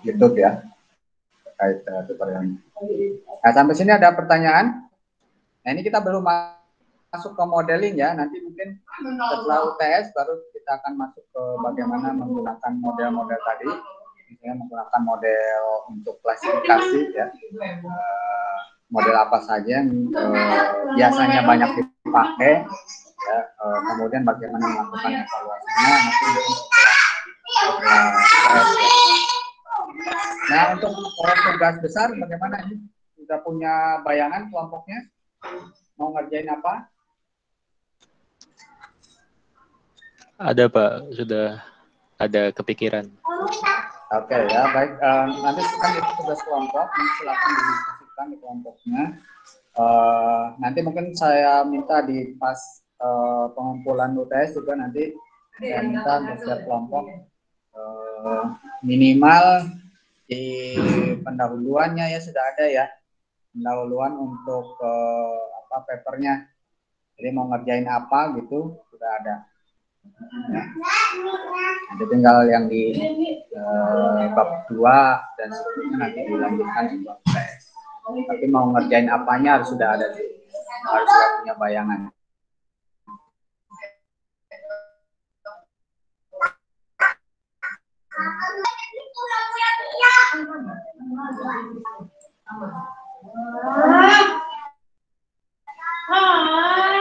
YouTube ya terkait tutorialnya. Nah, sampai sini ada pertanyaan? Nah, ini kita belum masuk ke modeling ya, nanti mungkin setelah UTS baru kita akan masuk ke bagaimana menggunakan model-model tadi, misalnya menggunakan model untuk klasifikasi ya, model apa saja yang biasanya banyak dipakai ya, kemudian bagaimana melakukan evaluasinya nanti. Nah, Nah, untuk tugas besar bagaimana ini? Sudah punya bayangan kelompoknya? Mau ngerjain apa? Ada Pak, sudah ada kepikiran. Oke ya, baik. Nanti kan itu tugas kelompok, silakan diskusikan di kelompoknya. Nanti mungkin saya minta di pas pengumpulan UTS juga nanti saya minta untuk setiap kelompok minimal di pendahuluannya ya sudah ada ya, pendahuluan untuk papernya. Jadi mau ngerjain apa gitu sudah ada. Ya. Nanti tinggal yang di bab 2 dan seterusnya nanti dilanjutkan di bab 3. Tapi mau ngerjain apanya harus sudah ada, harus sudah punya bayangan.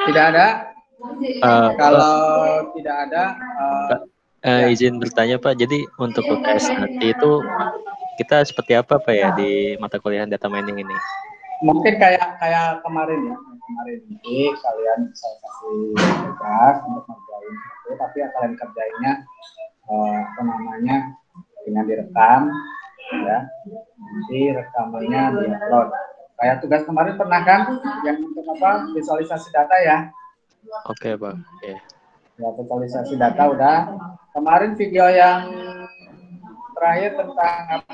Tidak ada? Kalau tidak ada, izin bertanya Pak. Jadi untuk UTS nanti itu kita seperti apa Pak ya di mata kuliah data mining ini? Mungkin kayak kemarin ya, kemarin ini kalian saya kasih tugas untuk ngerjain itu, tapi yang kalian kerjainnya dengan direkam, ya. Nanti rekamannya diupload. Kayak tugas kemarin pernah kan, yang untuk visualisasi data ya? Oke Pak. Yeah. Ya, visualisasi data udah. Kemarin video yang terakhir tentang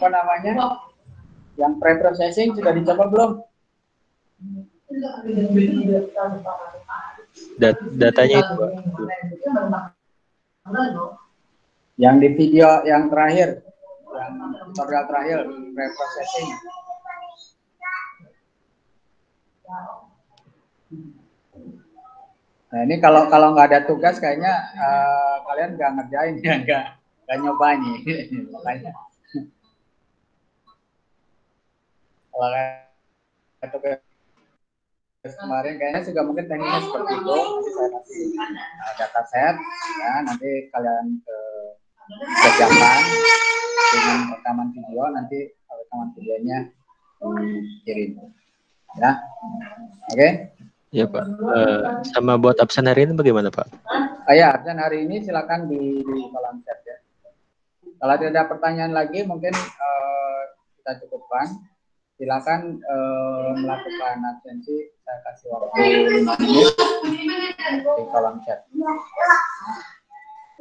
yang pre-processing sudah dicoba belum? Datanya itu Pak. Yang di video yang terakhir, yang tutorial terakhir, pre-processing. Nah ini kalau nggak ada tugas kayaknya kalian nggak ngerjain ya, nggak nyoba nih. Makanya kalau kayak tugas kemarin kayaknya juga mungkin tekniknya seperti itu. Nanti saya kasih dataset, ya nanti kalian kerjakan dengan rekaman video, nanti rekaman videonya dikirim, ya, oke? Ya Pak. Sama buat absen hari ini bagaimana Pak? Ya, absen hari ini silakan di kolom chat ya. Kalau tidak ada pertanyaan lagi, mungkin kita cukupkan. Silakan melakukan absensi. Saya kasih waktu 5 menit di kolom chat.